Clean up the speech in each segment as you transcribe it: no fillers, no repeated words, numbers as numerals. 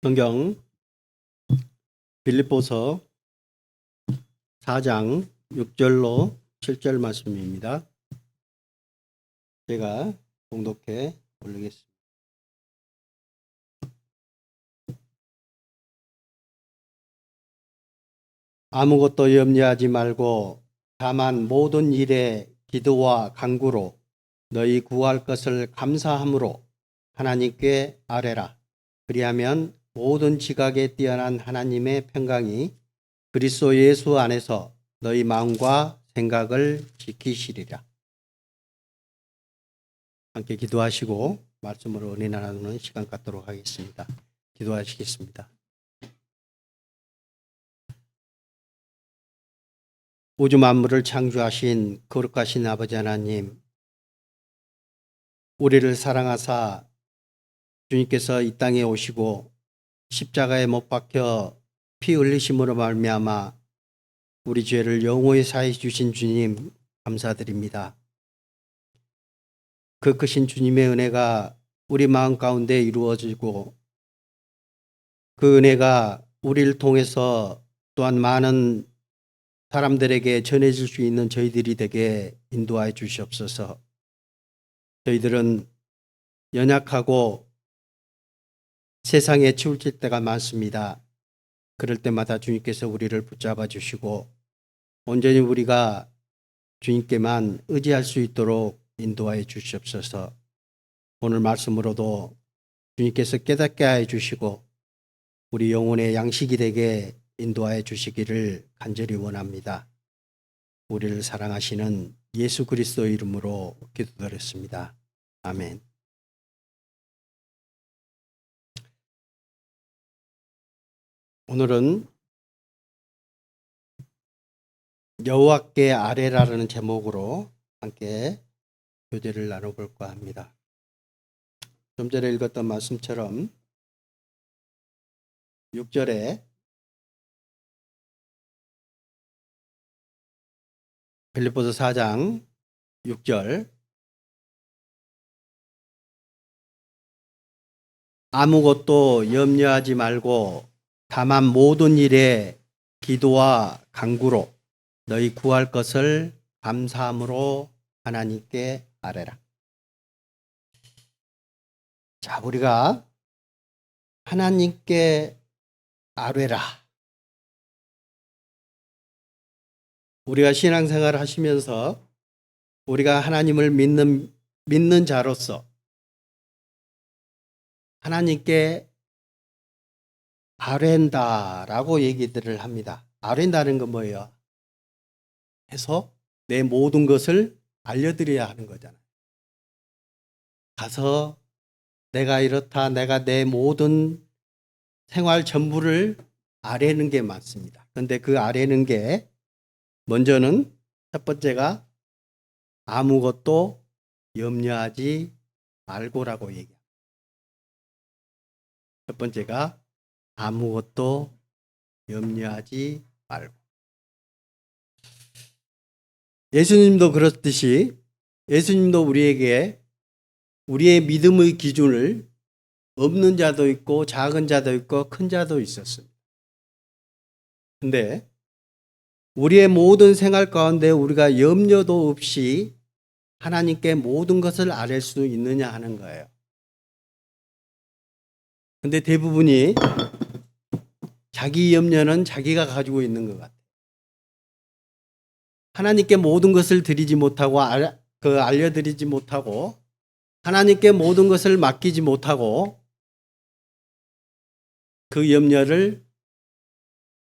성경 빌립보서 4장 6절로 7절 말씀입니다. 제가 봉독해 올리겠습니다. 아무것도 염려하지 말고 다만 모든 일에 기도와 간구로 너희 구할 것을 감사함으로 하나님께 아뢰라. 그리하면 모든 지각에 뛰어난 하나님의 평강이 그리스도 예수 안에서 너희 마음과 생각을 지키시리라. 함께 기도하시고 말씀으로 은혜 나누는 시간 갖도록 하겠습니다. 기도하시겠습니다. 우주 만물을 창조하신 거룩하신 아버지 하나님, 우리를 사랑하사 주님께서 이 땅에 오시고 십자가에 못 박혀 피 흘리심으로 말미암아 우리 죄를 영원히 사해 주신 주님 감사드립니다. 그 크신 주님의 은혜가 우리 마음 가운데 이루어지고 그 은혜가 우리를 통해서 또한 많은 사람들에게 전해질 수 있는 저희들이 되게 인도하여 주시옵소서. 저희들은 연약하고 세상에 치우칠 때가 많습니다. 그럴 때마다 주님께서 우리를 붙잡아 주시고 온전히 우리가 주님께만 의지할 수 있도록 인도하여 주시옵소서. 오늘 말씀으로도 주님께서 깨닫게 하여 주시고 우리 영혼의 양식이 되게 인도하여 주시기를 간절히 원합니다. 우리를 사랑하시는 예수 그리스도의 이름으로 기도드렸습니다. 아멘. 오늘은 여호와께 아뢰라라는 제목으로 함께 교제를 나눠볼까 합니다. 좀 전에 읽었던 말씀처럼 6절에 빌립보서 4장 6절 아무것도 염려하지 말고 다만 모든 일에 기도와 간구로 너희 구할 것을 감사함으로 하나님께 아뢰라. 자, 우리가 하나님께 아뢰라. 우리가 신앙생활을 하시면서 우리가 하나님을 믿는 자로서 하나님께 아뢰다라고 얘기들을 합니다. 아뢰다는 건 뭐예요? 해서 내 모든 것을 알려드려야 하는 거잖아요. 가서 내가 이렇다, 내가 내 모든 생활 전부를 아뢰는 게 맞습니다. 그런데 그 아뢰는 게 먼저는 첫 번째가 아무것도 염려하지 말고라고 얘기합니다. 첫 번째가 아무것도 염려하지 말고. 예수님도 그렇듯이 예수님도 우리에게 우리의 믿음의 기준을 없는 자도 있고 작은 자도 있고 큰 자도 있었습니다. 그런데 우리의 모든 생활 가운데 우리가 염려도 없이 하나님께 모든 것을 아뢰 수 있느냐 하는 거예요. 그런데 대부분이 자기 염려는 자기가 가지고 있는 것 같아요. 하나님께 모든 것을 드리지 못하고 알려드리지 못하고 하나님께 모든 것을 맡기지 못하고 그 염려를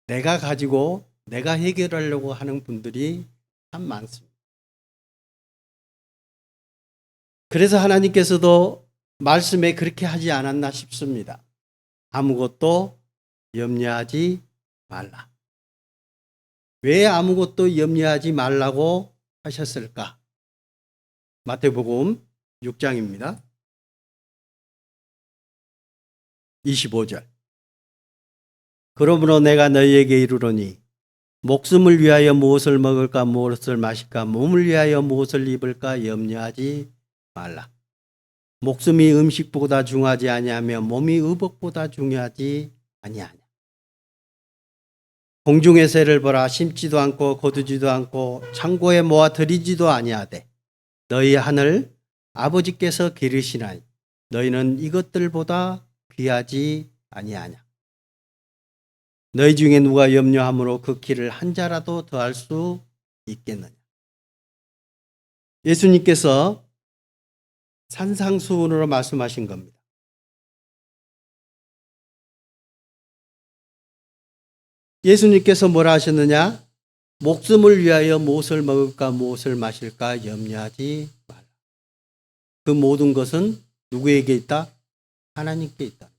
내가 가지고 내가 해결하려고 하는 분들이 참 많습니다. 그래서 하나님께서도 말씀에 그렇게 하지 않았나 싶습니다. 아무것도 염려하지 말라. 왜 아무것도 염려하지 말라고 하셨을까? 마태복음 6장입니다. 25절. 그러므로 내가 너희에게 이르노니 목숨을 위하여 무엇을 먹을까 무엇을 마실까 몸을 위하여 무엇을 입을까 염려하지 말라. 목숨이 음식보다 중요하지 아니하며 몸이 의복보다 중요하지 아니하냐. 공중의 새를 보라. 심지도 않고 거두지도 않고 창고에 모아 들이지도 아니하되 너희 하늘 아버지께서 기르시나니 너희는 이것들보다 귀하지 아니하냐. 너희 중에 누가 염려함으로 그 키를 한 자라도 더할 수 있겠느냐. 예수님께서 산상수훈으로 말씀하신 겁니다. 예수님께서 뭐라 하셨느냐? 목숨을 위하여 무엇을 먹을까 무엇을 마실까 염려하지 말라. 그 모든 것은 누구에게 있다? 하나님께 있다.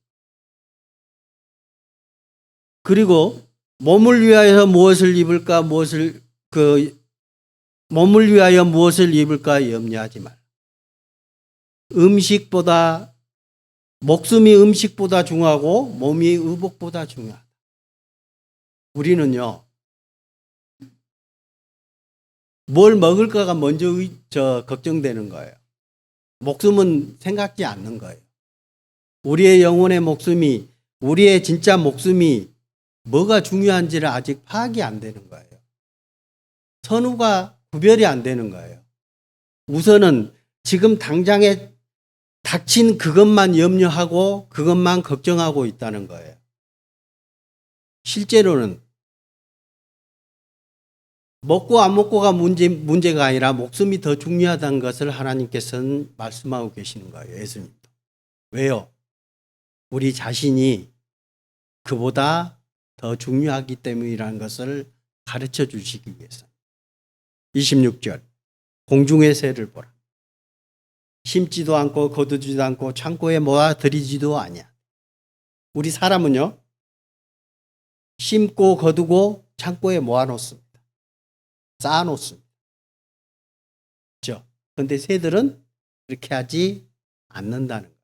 그리고 몸을 위하여 무엇을 입을까 몸을 위하여 무엇을 입을까 염려하지 말라. 목숨이 음식보다 중요하고 몸이 의복보다 중요하다. 우리는요, 뭘 먹을까가 먼저 걱정되는 거예요. 목숨은 생각지 않는 거예요. 우리의 영혼의 목숨이, 우리의 진짜 목숨이 뭐가 중요한지를 아직 파악이 안 되는 거예요. 선후가 구별이 안 되는 거예요. 우선은 지금 당장에 닥친 그것만 염려하고 그것만 걱정하고 있다는 거예요. 실제로는 먹고 안 먹고가 문제가 아니라 목숨이 더 중요하다는 것을 하나님께서는 말씀하고 계시는 거예요. 예수님도. 왜요? 우리 자신이 그보다 더 중요하기 때문이라는 것을 가르쳐 주시기 위해서. 26절. 공중의 새를 보라. 심지도 않고 거두지도 않고 창고에 모아 들이지도 아니야. 우리 사람은요, 심고 거두고 창고에 모아 놓습니다. 쌓아 놓습니다. 그렇죠? 그런데 새들은 그렇게 하지 않는다는 거예요.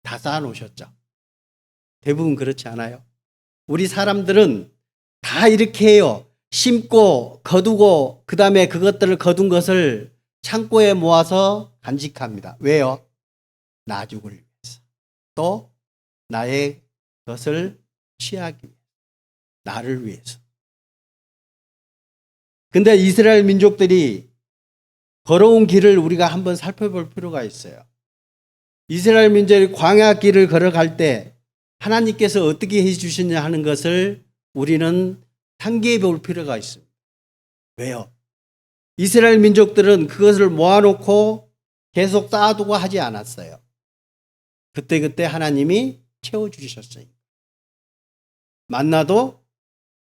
다 쌓아 놓으셨죠? 대부분 그렇지 않아요? 우리 사람들은 다 이렇게 해요. 심고 거두고 그 다음에 그것들을 거둔 것을 창고에 모아서 간직합니다. 왜요? 나중을 위해서. 또 나의 것을 취하기 위해서. 나를 위해서. 근데 이스라엘 민족들이 걸어온 길을 우리가 한번 살펴볼 필요가 있어요. 이스라엘 민족이 광야 길을 걸어갈 때 하나님께서 어떻게 해주셨냐 하는 것을 우리는 상기해 볼 필요가 있습니다. 왜요? 이스라엘 민족들은 그것을 모아놓고 계속 쌓아두고 하지 않았어요. 그때그때 하나님이 채워주셨어요. 만나도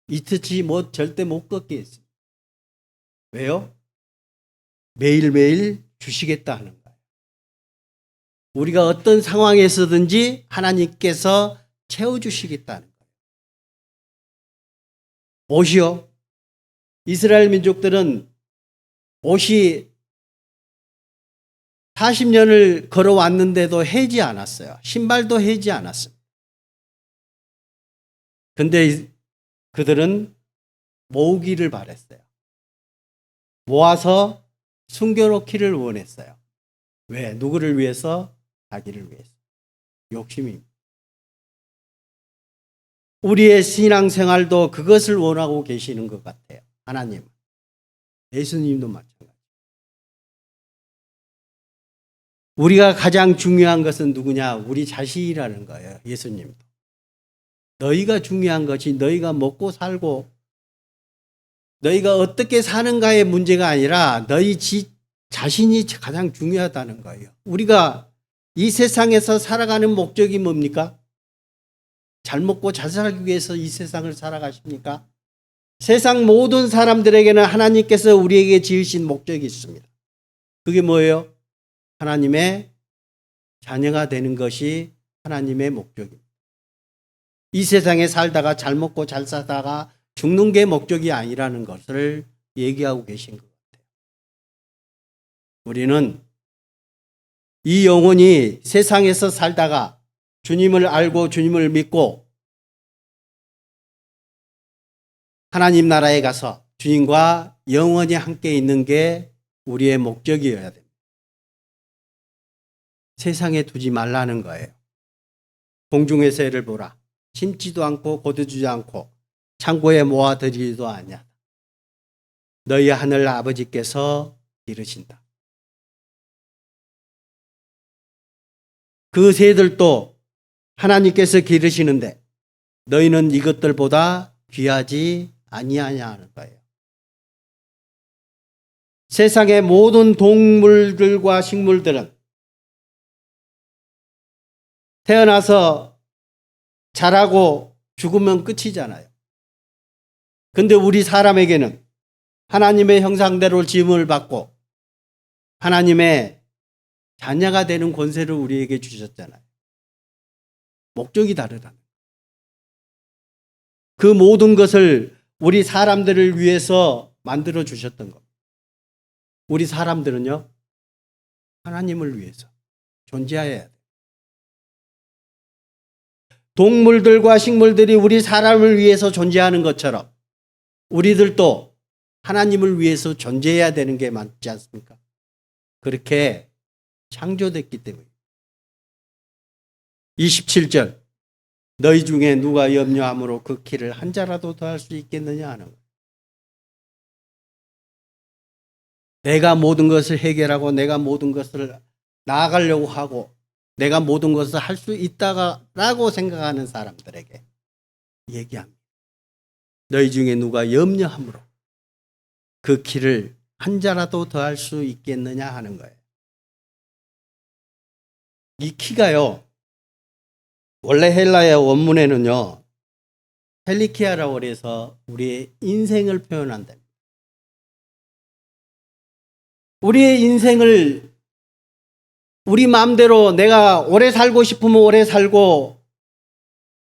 이틀치 절대 못 걷게 했어요. 왜요? 매일매일 주시겠다 하는 거예요. 우리가 어떤 상황에서든지 하나님께서 채워주시겠다는 거예요. 옷이요. 이스라엘 민족들은 옷이 40년을 걸어왔는데도 해지 않았어요. 신발도 해지 않았습니다. 근데 그들은 모으기를 바랬어요. 모아서 숨겨놓기를 원했어요. 왜? 누구를 위해서? 자기를 위해서. 욕심입니다. 우리의 신앙생활도 그것을 원하고 계시는 것 같아요. 하나님. 예수님도 마찬가지. 우리가 가장 중요한 것은 누구냐? 우리 자신이라는 거예요. 예수님도. 너희가 중요한 것이 너희가 먹고 살고 너희가 어떻게 사는가의 문제가 아니라 너희 자신이 가장 중요하다는 거예요. 우리가 이 세상에서 살아가는 목적이 뭡니까? 잘 먹고 잘 살기 위해서 이 세상을 살아가십니까? 세상 모든 사람들에게는 하나님께서 우리에게 지으신 목적이 있습니다. 그게 뭐예요? 하나님의 자녀가 되는 것이 하나님의 목적입니다. 이 세상에 살다가 잘 먹고 잘 살다가 죽는 게 목적이 아니라는 것을 얘기하고 계신 것 같아요. 우리는 이 영혼이 세상에서 살다가 주님을 알고 주님을 믿고 하나님 나라에 가서 주님과 영원히 함께 있는 게 우리의 목적이어야 됩니다. 세상에 두지 말라는 거예요. 공중의 새를 보라. 심지도 않고 거두지도 않고 창고에 모아들이지도 않냐. 너희 하늘 아버지께서 기르신다. 그 새들도 하나님께서 기르시는데 너희는 이것들보다 귀하지 아니하냐는 거예요. 세상의 모든 동물들과 식물들은 태어나서 자라고 죽으면 끝이잖아요. 근데 우리 사람에게는 하나님의 형상대로 지음을 받고 하나님의 자녀가 되는 권세를 우리에게 주셨잖아요. 목적이 다르다. 그 모든 것을 우리 사람들을 위해서 만들어 주셨던 것. 우리 사람들은요, 하나님을 위해서 존재해야 돼. 동물들과 식물들이 우리 사람을 위해서 존재하는 것처럼 우리들도 하나님을 위해서 존재해야 되는 게 맞지 않습니까? 그렇게 창조됐기 때문에. 27절. 너희 중에 누가 염려함으로 그 키를 한 자라도 더할 수 있겠느냐 하는 거예요. 내가 모든 것을 해결하고 내가 모든 것을 나아가려고 하고 내가 모든 것을 할 수 있다라고 생각하는 사람들에게 얘기합니다. 너희 중에 누가 염려함으로 그 키를 한 자라도 더할 수 있겠느냐 하는 거예요. 이 키가요, 원래 헬라의 원문에는요, 헬리키아라고 그래서 우리의 인생을 표현한다. 우리의 인생을 우리 마음대로 내가 오래 살고 싶으면 오래 살고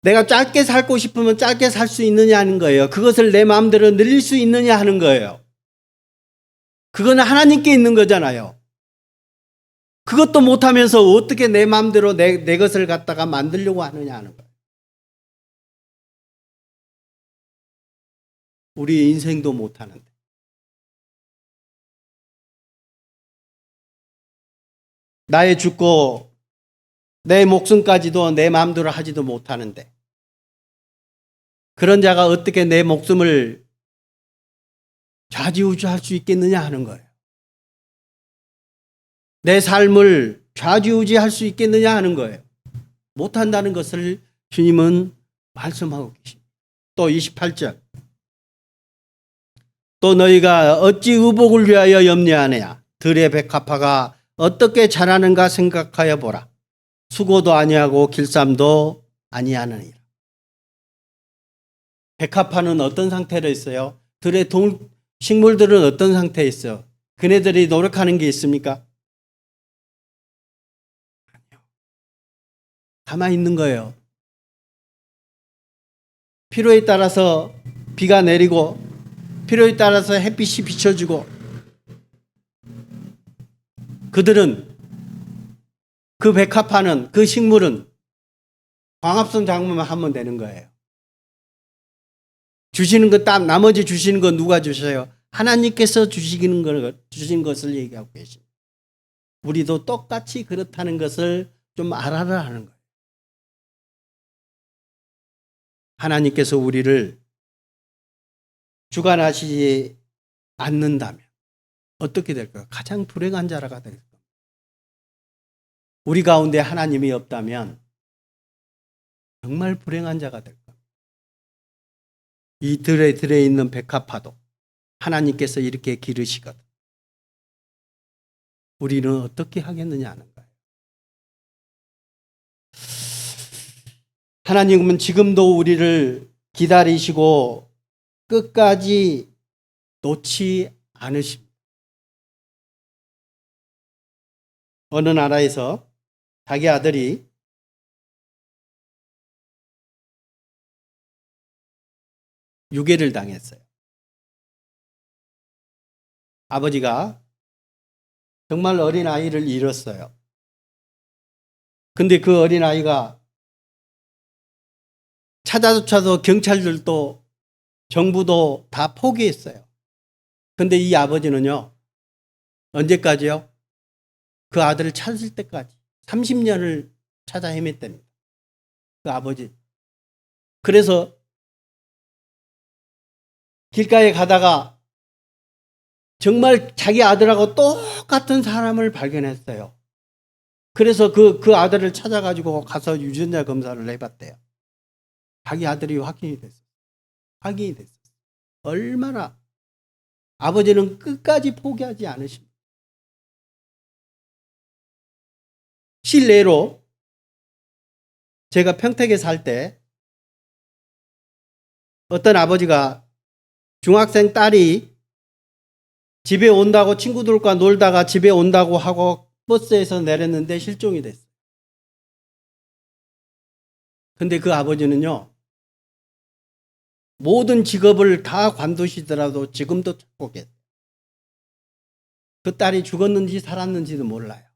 내가 짧게 살고 싶으면 짧게 살 수 있느냐 하는 거예요. 그것을 내 마음대로 늘릴 수 있느냐 하는 거예요. 그거는 하나님께 있는 거잖아요. 그것도 못하면서 어떻게 내 마음대로 내 것을 갖다가 만들려고 하느냐 하는 거예요. 우리 인생도 못하는데. 나의 죽고 내 목숨까지도 내 마음대로 하지도 못하는데 그런 자가 어떻게 내 목숨을 좌지우지할 수 있겠느냐 하는 거예요. 내 삶을 좌지우지할 수 있겠느냐 하는 거예요. 못한다는 것을 주님은 말씀하고 계십니다. 또 28절. 또 너희가 어찌 의복을 위하여 염려하느냐. 들의 백합화가 어떻게 자라는가 생각하여 보라. 수고도 아니하고 길쌈도 아니하느니라. 백합화는 어떤 상태로 있어요? 들의 식물들은 어떤 상태에 있어요? 그네들이 노력하는 게 있습니까? 아니요. 가만히 있는 거예요. 필요에 따라서 비가 내리고 필요에 따라서 햇빛이 비춰주고 그들은 그 백합화는 그 식물은 광합성 작물만 하면 되는 거예요. 주시는 것 나머지 주시는 거 누가 주셔요? 하나님께서 주신 것을 얘기하고 계십니다. 우리도 똑같이 그렇다는 것을 좀 알아라 하는 거예요. 하나님께서 우리를 주관하시지 않는다면 어떻게 될까요? 가장 불행한 자라가 될 겁니다. 우리 가운데 하나님이 없다면 정말 불행한 자가 될 겁니다. 이 들에 있는 백합화도 하나님께서 이렇게 기르시거든. 우리는 어떻게 하겠느냐 하는 거예요. 하나님은 지금도 우리를 기다리시고 끝까지 놓지 않으십니다. 어느 나라에서 자기 아들이 유괴를 당했어요. 아버지가 정말 어린 아이를 잃었어요. 근데 그 어린 아이가 찾아도 경찰들도 정부도 다 포기했어요. 근데 이 아버지는요, 언제까지요? 그 아들을 찾을 때까지 30년을 찾아 헤맸답니다. 그 아버지. 그래서 길가에 가다가 정말 자기 아들하고 똑같은 사람을 발견했어요. 그래서 그 아들을 찾아가지고 가서 유전자 검사를 해봤대요. 자기 아들이 확인이 됐어요. 확인이 됐어요. 얼마나 아버지는 끝까지 포기하지 않으십니다. 실례로 제가 평택에 살 때 어떤 아버지가 중학생 딸이 집에 온다고 친구들과 놀다가 집에 온다고 하고 버스에서 내렸는데 실종이 됐어요. 근데 그 아버지는요, 모든 직업을 다 관두시더라도 지금도 찾고 계세요. 그 딸이 죽었는지 살았는지도 몰라요.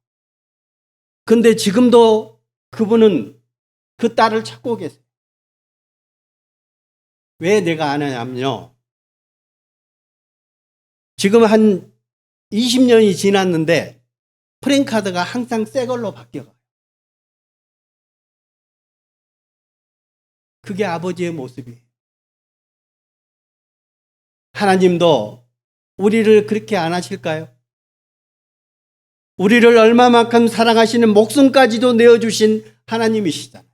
근데 지금도 그분은 그 딸을 찾고 계세요. 왜 내가 아냐면요, 지금 한 20년이 지났는데 프랜카드가 항상 새 걸로 바뀌어가요. 그게 아버지의 모습이에요. 하나님도 우리를 그렇게 안 하실까요? 우리를 얼마만큼 사랑하시는 목숨까지도 내어주신 하나님이시잖아요.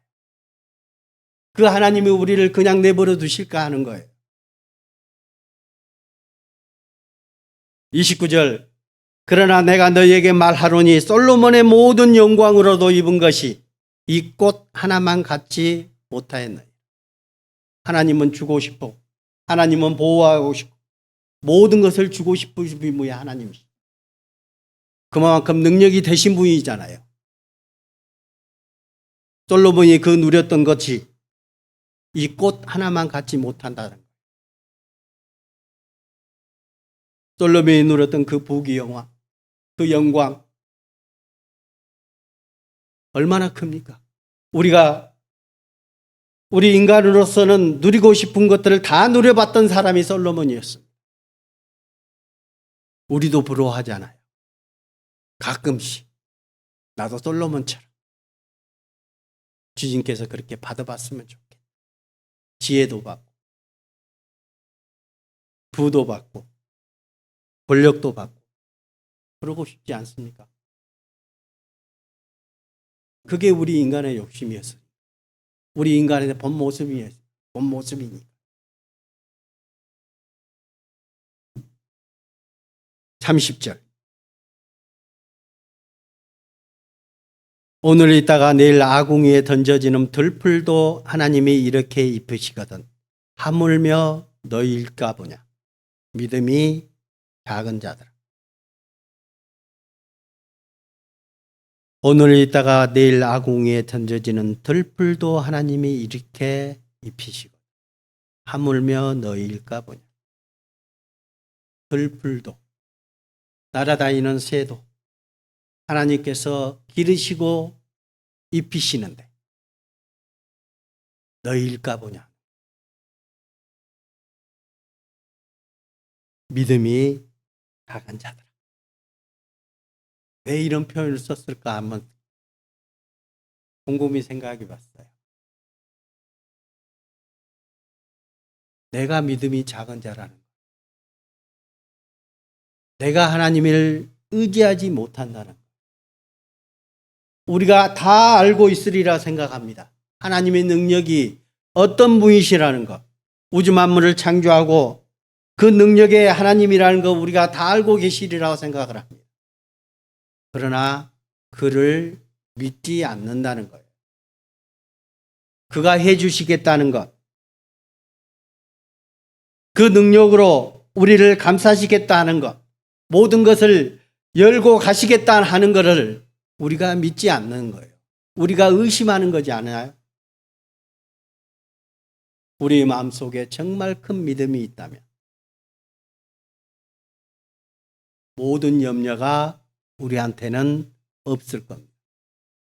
그 하나님이 우리를 그냥 내버려 두실까 하는 거예요. 29절, 그러나 내가 너희에게 말하노니 솔로몬의 모든 영광으로도 입은 것이 이 꽃 하나만 갖지 못하였나니. 하나님은 주고 싶고 하나님은 보호하고 싶고 모든 것을 주고 싶으신 분이 하나님이시죠. 그만큼 능력이 되신 분이잖아요. 솔로몬이 그 누렸던 것이 이 꽃 하나만 갖지 못한다는 거예요. 솔로몬이 누렸던 그 부귀영화, 그 영광 얼마나 큽니까? 우리 인간으로서는 누리고 싶은 것들을 다 누려봤던 사람이 솔로몬이었습니다. 우리도 부러워하잖아요. 가끔씩 나도 솔로몬처럼 주님께서 그렇게 받아봤으면 좋겠다. 지혜도 받고 부도 받고 권력도 받고 그러고 싶지 않습니까? 그게 우리 인간의 욕심이었어요. 우리 인간의 본 모습이니까. 30절. 오늘 있다가 내일 아궁이에 던져지는 들풀도 하나님이 이렇게 입히시거든. 하물며 너희일까 보냐. 믿음이 작은 자들. 오늘 있다가 내일 아궁이에 던져지는 들풀도 하나님이 이렇게 입히시고 하물며 너희일까 보냐. 들풀도 날아다니는 새도 하나님께서 기르시고 입히시는데 너희일까 보냐. 믿음이 작은 자들. 왜 이런 표현을 썼을까 한번 곰곰이 생각해 봤어요. 내가 믿음이 작은 자라는 것. 내가 하나님을 의지하지 못한다는 것. 우리가 다 알고 있으리라 생각합니다. 하나님의 능력이 어떤 분이시라는 것. 우주 만물을 창조하고 그 능력의 하나님이라는 것 우리가 다 알고 계시리라고 생각을 합니다. 그러나 그를 믿지 않는다는 거예요. 그가 해주시겠다는 것. 그 능력으로 우리를 감싸시겠다 하는 것. 모든 것을 열고 가시겠다 하는 것을 우리가 믿지 않는 거예요. 우리가 의심하는 거지 않아요? 우리 마음속에 정말 큰 믿음이 있다면 모든 염려가 우리한테는 없을 겁니다.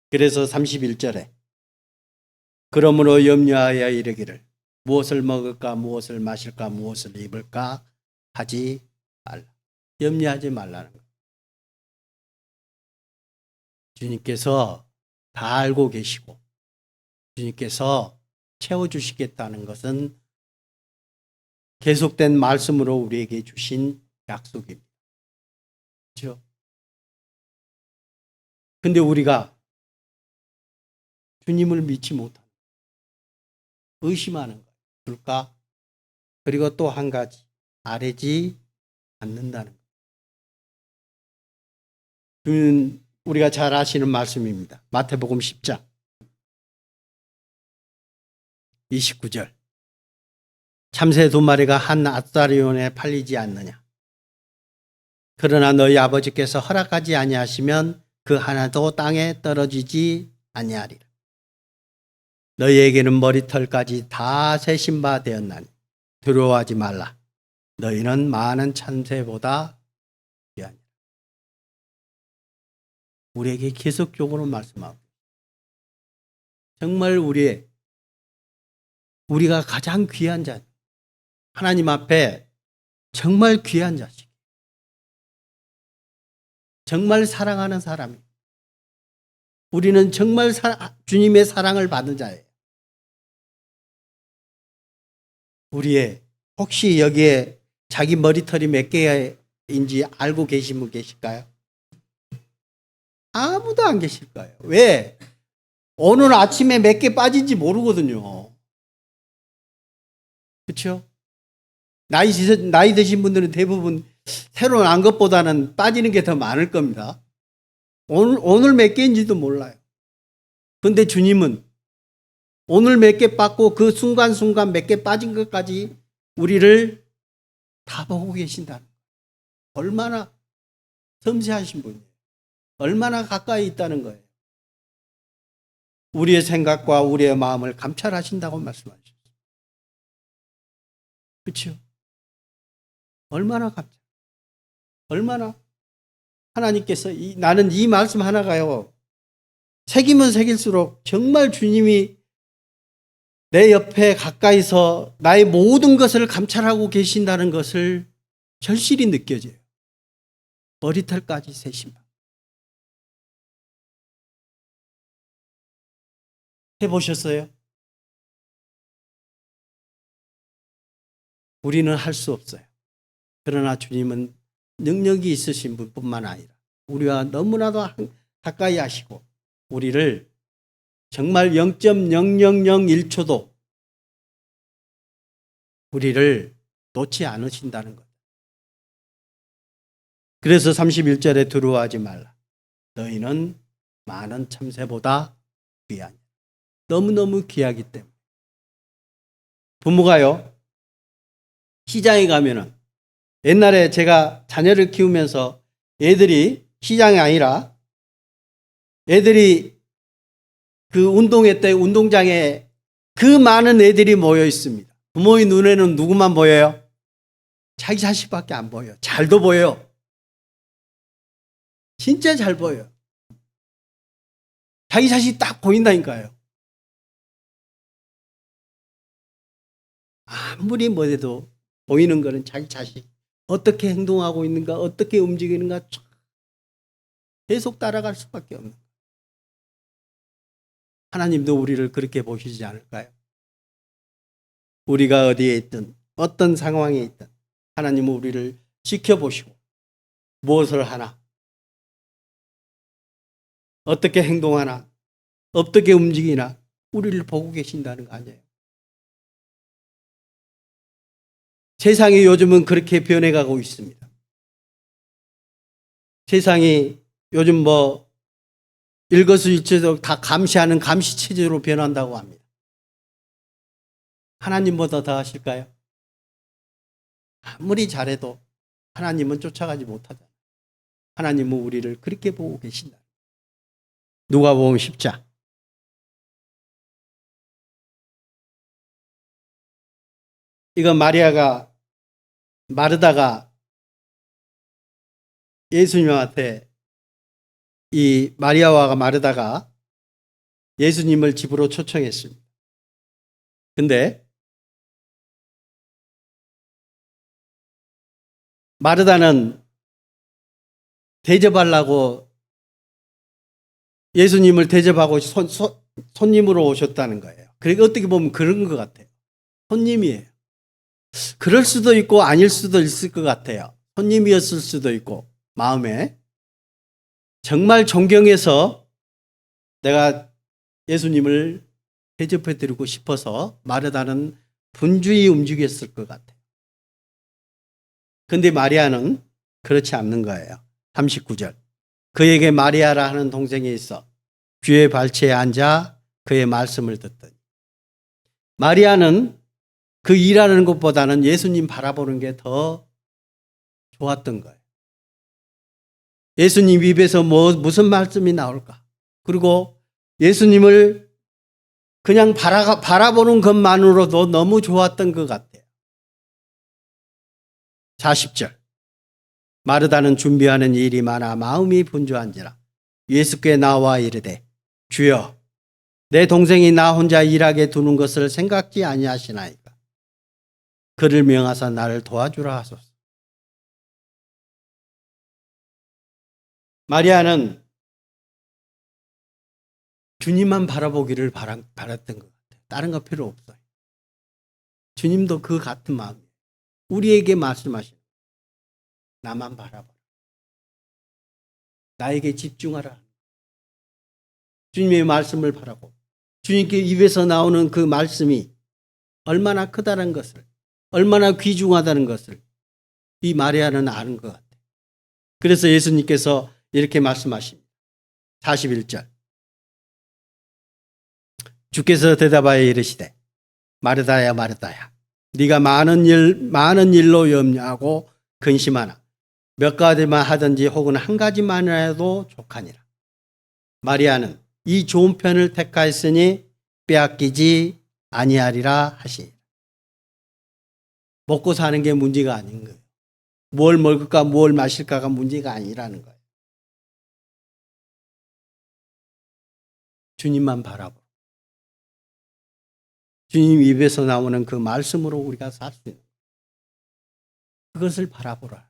그래서 31절에 그러므로 염려하여 이르기를 무엇을 먹을까 무엇을 마실까 무엇을 입을까 하지 말라. 염려하지 말라는 거예요. 주님께서 다 알고 계시고 주님께서 채워주시겠다는 것은 계속된 말씀으로 우리에게 주신 약속입니다. 그렇죠? 근데 우리가 주님을 믿지 못하는, 의심하는 거예요. 줄까? 그리고 또 한 가지, 아뢰지 않는다는 거예요. 주는 우리가 잘 아시는 말씀입니다. 마태복음 10장 29절. 참새 2마리가 한 앗사리온에 팔리지 않느냐. 그러나 너희 아버지께서 허락하지 아니하시면 그 하나도 땅에 떨어지지 아니하리라. 너희에게는 머리털까지 다 세신 바 되었나니 두려워하지 말라. 너희는 많은 참새보다 귀하니라. 우리에게 계속적으로 말씀하고 정말 우리가 가장 귀한 자, 하나님 앞에 정말 귀한 자식, 정말 사랑하는 사람이, 우리는 정말 주님의 사랑을 받는 자예요. 혹시 여기에 자기 머리털이 몇 개인지 알고 계신 분 계실까요? 아무도 안 계실 거예요. 왜? 오늘 아침에 몇 개 빠진지 모르거든요. 그렇죠? 나이 드신 분들은 대부분 새로 난 것보다는 빠지는 게 더 많을 겁니다. 오늘 몇 개인지도 몰라요. 근데 주님은 오늘 몇 개 빠고 그 순간순간 몇 개 빠진 것까지 우리를 다 보고 계신다는 거예요. 얼마나 섬세하신 분이에요. 얼마나 가까이 있다는 거예요. 우리의 생각과 우리의 마음을 감찰하신다고 말씀하셨어요. 그렇죠? 얼마나 얼마나 하나님께서 나는 이 말씀 하나가요. 새기면 새길수록 정말 주님이 내 옆에 가까이서 나의 모든 것을 감찰하고 계신다는 것을 절실히 느껴져요. 머리털까지 세신다. 해보셨어요? 우리는 할 수 없어요. 그러나 주님은 능력이 있으신 분뿐만 아니라 우리와 너무나도 가까이 하시고 우리를 정말 0.0001초도 우리를 놓지 않으신다는 것. 그래서 31절에 두려워하지 말라. 너희는 많은 참새보다 귀하니. 너무너무 귀하기 때문에. 부모가요, 시장에 가면은 옛날에 제가 자녀를 키우면서 애들이 시장이 아니라 애들이 그 운동회 때 운동장에 그 많은 애들이 모여 있습니다. 부모의 눈에는 누구만 보여요? 자기 자식밖에 안 보여요. 잘도 보여요. 진짜 잘 보여요. 자기 자식이 딱 보인다니까요. 아무리 뭐래도 보이는 거는 자기 자식. 어떻게 행동하고 있는가, 어떻게 움직이는가 계속 따라갈 수밖에 없는 거예요. 하나님도 우리를 그렇게 보시지 않을까요? 우리가 어디에 있든 어떤 상황에 있든 하나님은 우리를 지켜보시고 무엇을 하나, 어떻게 행동하나, 어떻게 움직이나 우리를 보고 계신다는 거 아니에요. 세상이 요즘은 그렇게 변해가고 있습니다. 세상이 요즘 일거수일투족 다 감시하는 감시체제로 변한다고 합니다. 하나님보다 더 하실까요? 아무리 잘해도 하나님은 쫓아가지 못하잖아요. 하나님은 우리를 그렇게 보고 계신다. 누가복음 10장. 이건 마르다가 예수님한테 이 마리아와 마르다가 예수님을 집으로 초청했습니다. 근데 마르다는 대접하려고 예수님을 대접하고 손님으로 오셨다는 거예요. 그러니까 어떻게 보면 그런 것 같아요. 손님이에요. 그럴 수도 있고 아닐 수도 있을 것 같아요. 손님이었을 수도 있고 마음에 정말 존경해서 내가 예수님을 대접해드리고 싶어서 마르다는 분주히 움직였을 것 같아요. 그런데 마리아는 그렇지 않는 거예요. 39절. 그에게 마리아라 하는 동생이 있어 주의 발치에 앉아 그의 말씀을 듣더니. 마리아는 그 일하는 것보다는 예수님 바라보는 게 더 좋았던 거예요. 예수님 입에서 무슨 말씀이 나올까? 그리고 예수님을 그냥 바라보는 것만으로도 너무 좋았던 것 같아요. 40절. 마르다는 준비하는 일이 많아 마음이 분주한지라 예수께 나와 이르되 주여 내 동생이 나 혼자 일하게 두는 것을 생각지 아니하시나이까. 그를 명하사 나를 도와주라 하소서. 마리아는 주님만 바라보기를 바랐던 것 같아요. 다른 거 필요 없어요. 주님도 그 같은 마음이에요. 우리에게 말씀하시는 나만 바라보라. 나에게 집중하라. 주님의 말씀을 바라고 주님께 입에서 나오는 그 말씀이 얼마나 크다는 것을, 얼마나 귀중하다는 것을 이 마리아는 아는 것 같아요. 그래서 예수님께서 이렇게 말씀하십니다. 41절. 주께서 대답하여 이르시되 마르다야 마르다야 네가 많은 일로 염려하고 근심하나 몇 가지만 하든지 혹은 한 가지만 해도 족하니라. 마리아는 이 좋은 편을 택하였으니 빼앗기지 아니하리라 하시니라. 먹고 사는 게 문제가 아닌 거예요. 뭘 먹을까 뭘 마실까가 문제가 아니라는 거예요. 주님만 바라보. 주님 입에서 나오는 그 말씀으로 우리가 살 수 있는 그것을 바라보라.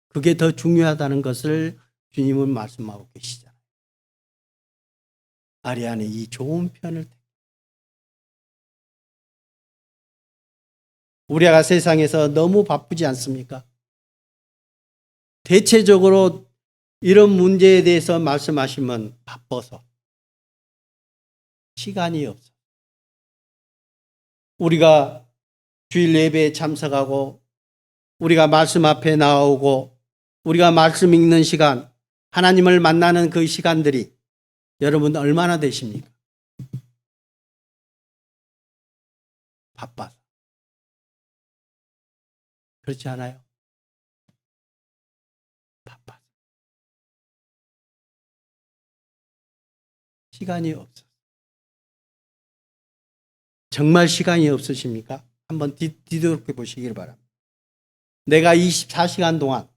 그게 더 중요하다는 것을 주님은 말씀하고 계시잖아요. 마리아는 이 좋은 편을 우리가 세상에서 너무 바쁘지 않습니까? 대체적으로 이런 문제에 대해서 말씀하시면 바빠서 시간이 없어. 우리가 주일 예배에 참석하고 우리가 말씀 앞에 나오고 우리가 말씀 읽는 시간, 하나님을 만나는 그 시간들이 여러분 얼마나 되십니까? 바빠서. 그렇지 않아요? 바빠서. 시간이 없어. 정말 시간이 없으십니까? 한번 뒤돌아보게 보시길 바랍니다. 내가 24시간 동안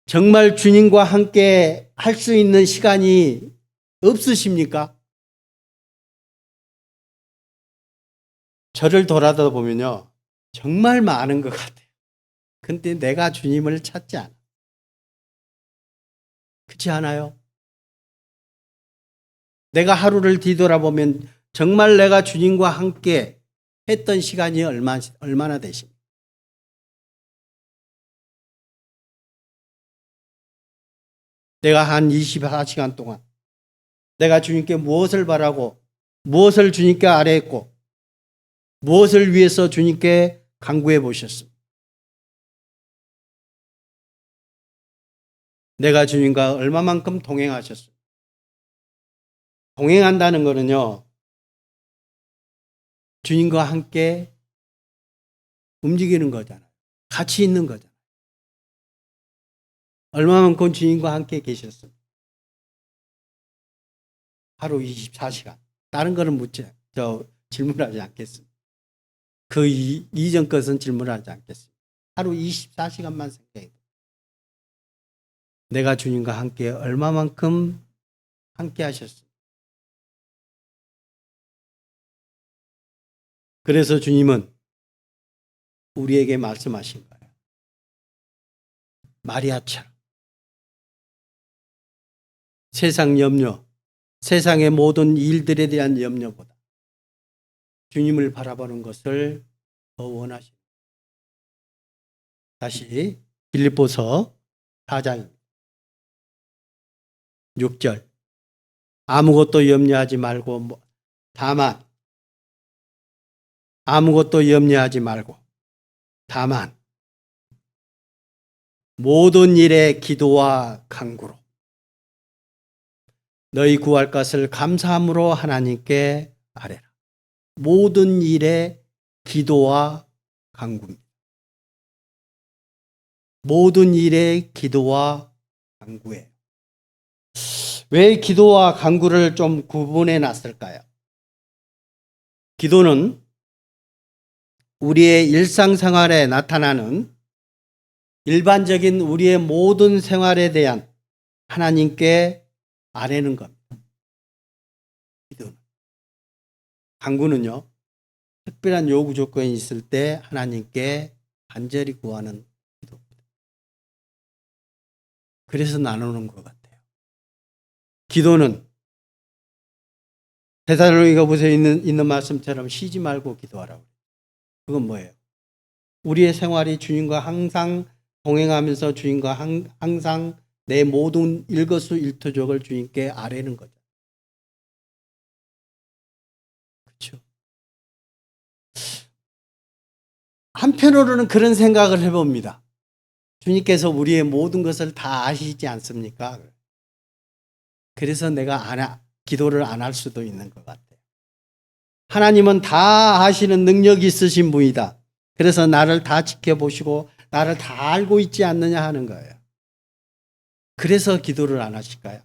정말 주님과 함께 할 수 있는 시간이 없으십니까? 저를 돌아다 보면요. 정말 많은 것 같아요. 근데 내가 주님을 찾지 않아. 그렇지 않아요? 내가 하루를 뒤돌아보면 정말 내가 주님과 함께 했던 시간이 얼마나 되십니까? 내가 한 24시간 동안 내가 주님께 무엇을 바라고 무엇을 주님께 아뢰했고 무엇을 위해서 주님께 간구해 보셨습니까? 내가 주님과 얼마만큼 동행하셨습니까? 동행한다는 것은요. 주님과 함께 움직이는 거잖아요. 같이 있는 거잖아요. 얼마만큼 주님과 함께 계셨습니까? 하루 24시간. 다른 거는 질문하지 않겠습니다. 그 이전 것은 질문하지 않겠습니다. 하루 24시간만 생각해요. 내가 주님과 함께 얼마만큼 함께 하셨습니까? 그래서 주님은 우리에게 말씀하신 거예요. 마리아처럼 세상 염려, 세상의 모든 일들에 대한 염려보다 주님을 바라보는 것을 더 원하십니다. 다시 빌립보서 4장 6절. 아무것도 염려하지 말고 다만 아무것도 염려하지 말고 다만 모든 일에 기도와 간구로 너희 구할 것을 감사함으로 하나님께 아뢰라. 모든 일에 기도와 간구입니다. 모든 일에 기도와 간구예요. 왜 기도와 간구를 좀 구분해 놨을까요? 기도는 우리의 일상생활에 나타나는 일반적인 우리의 모든 생활에 대한 하나님께 아뢰는 겁니다. 기도는. 간구는요, 특별한 요구 조건이 있을 때 하나님께 간절히 구하는 기도입니다. 그래서 나누는 것 같아요. 기도는 데살로니가보서에 있는 말씀처럼 쉬지 말고 기도하라고. 그건 뭐예요? 우리의 생활이 주님과 항상 동행하면서 주님과 항상 내 모든 일거수일투족을 주님께 아뢰는 거죠. 그렇죠? 한편으로는 그런 생각을 해봅니다. 주님께서 우리의 모든 것을 다 아시지 않습니까? 그래서 내가 기도를 안 할 수도 있는 것 같아요. 하나님은 다 아시는 능력이 있으신 분이다. 그래서 나를 다 지켜보시고 나를 다 알고 있지 않느냐 하는 거예요. 그래서 기도를 안 하실까요?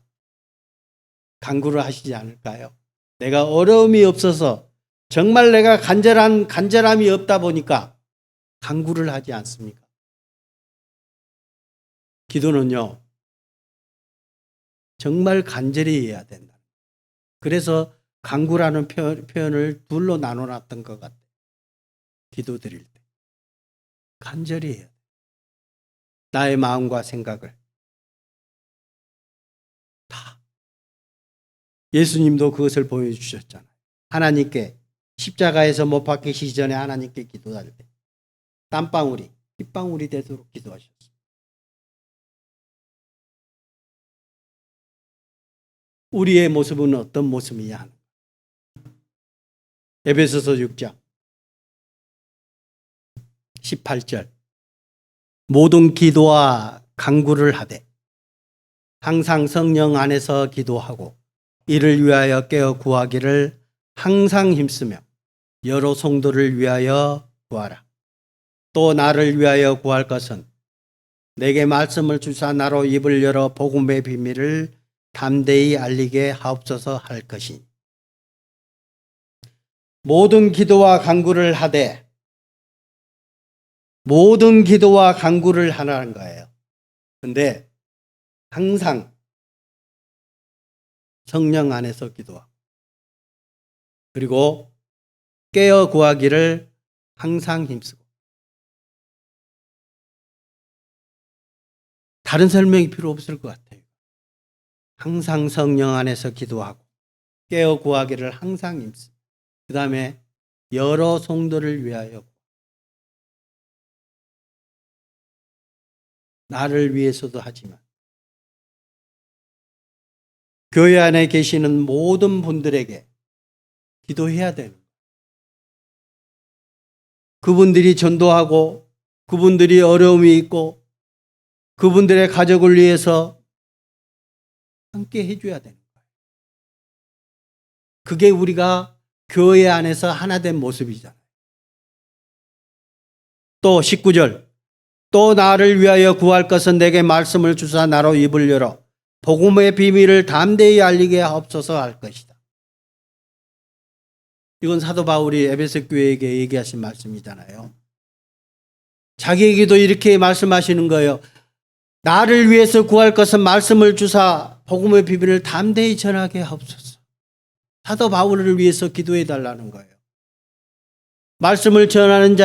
간구를 하시지 않을까요? 내가 어려움이 없어서 정말 내가 간절함이 없다 보니까 간구를 하지 않습니까? 기도는요, 정말 간절히 해야 된다. 그래서 간구라는 표현을 둘로 나눠놨던 것 같아요. 기도 드릴 때. 간절히 해야 돼. 나의 마음과 생각을 다. 예수님도 그것을 보여주셨잖아요. 하나님께 십자가에서 못 박히시기 전에 하나님께 기도할 때 땀방울이 핏방울이 되도록 기도하셨어요. 우리의 모습은 어떤 모습이냐 하는 거예요. 에베소서 6장 18절. 모든 기도와 간구를 하되 항상 성령 안에서 기도하고 이를 위하여 깨어 구하기를 항상 힘쓰며 여러 성도를 위하여 구하라. 또 나를 위하여 구할 것은 내게 말씀을 주사 나로 입을 열어 복음의 비밀을 담대히 알리게 하옵소서 할 것이니 모든 기도와 간구를 하되 모든 기도와 간구를 하라는 거예요. 근데 항상 성령 안에서 기도하고 그리고 깨어 구하기를 항상 힘쓰고 다른 설명이 필요 없을 것 같아요. 항상 성령 안에서 기도하고 깨어 구하기를 항상 힘쓰고 그 다음에 여러 성도를 위하여 나를 위해서도 하지만 교회 안에 계시는 모든 분들에게 기도해야 되는 거예요. 그분들이 전도하고 그분들이 어려움이 있고 그분들의 가족을 위해서 함께 해줘야 되는 거예요. 그게 우리가 교회 안에서 하나 된 모습이잖아요. 또 19절 또 나를 위하여 구할 것은 내게 말씀을 주사 나로 입을 열어 복음의 비밀을 담대히 알리게 하옵소서 할 것이다. 이건 사도 바울이 에베소 교회에게 얘기하신 말씀이잖아요. 자기에게도 이렇게 말씀하시는 거예요. 나를 위해서 구할 것은 말씀을 주사 복음의 비밀을 담대히 전하게 하옵소서. 사도 바울을 위해서 기도해 달라는 거예요. 말씀을 전하는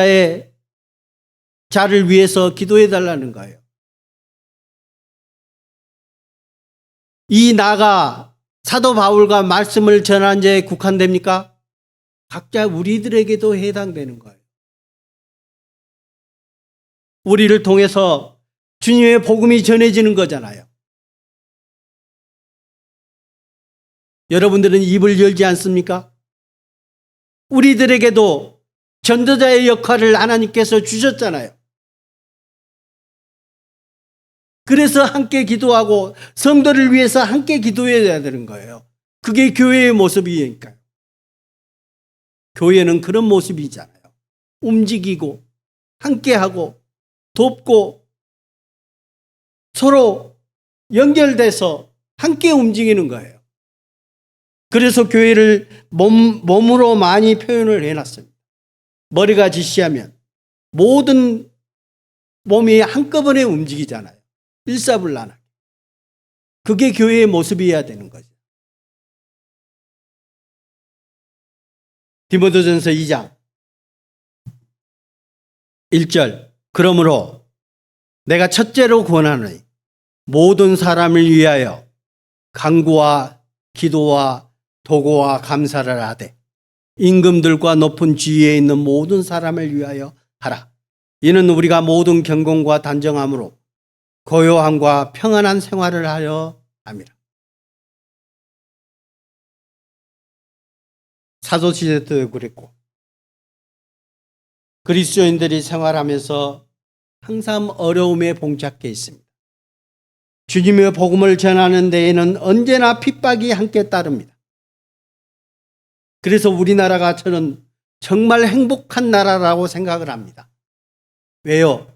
자를 위해서 기도해 달라는 거예요. 이 나가 사도 바울과 말씀을 전한 자에 국한됩니까? 각자 우리들에게도 해당되는 거예요. 우리를 통해서 주님의 복음이 전해지는 거잖아요. 여러분들은 입을 열지 않습니까? 우리들에게도 전도자의 역할을 하나님께서 주셨잖아요. 그래서 함께 기도하고 성도를 위해서 함께 기도해야 되는 거예요. 그게 교회의 모습이니까요. 교회는 그런 모습이잖아요. 움직이고 함께하고 돕고 서로 연결돼서 함께 움직이는 거예요. 그래서 교회를 몸으로 많이 표현을 해놨습니다. 머리가 지시하면 모든 몸이 한꺼번에 움직이잖아요. 일사불란하게. 그게 교회의 모습이어야 되는 거죠. 디모데전서 2장 1절 그러므로 내가 첫째로 권하노니 모든 사람을 위하여 간구와 기도와 도고와 감사를 하되 임금들과 높은 지위에 있는 모든 사람을 위하여 하라. 이는 우리가 모든 경건과 단정함으로 고요함과 평안한 생활을 하려 함이라. 사도시대 때도 그랬고 그리스도인들이 생활하면서 항상 어려움에 봉착해 있습니다. 주님의 복음을 전하는 데에는 언제나 핍박이 함께 따릅니다. 그래서 우리나라가 저는 정말 행복한 나라라고 생각을 합니다. 왜요?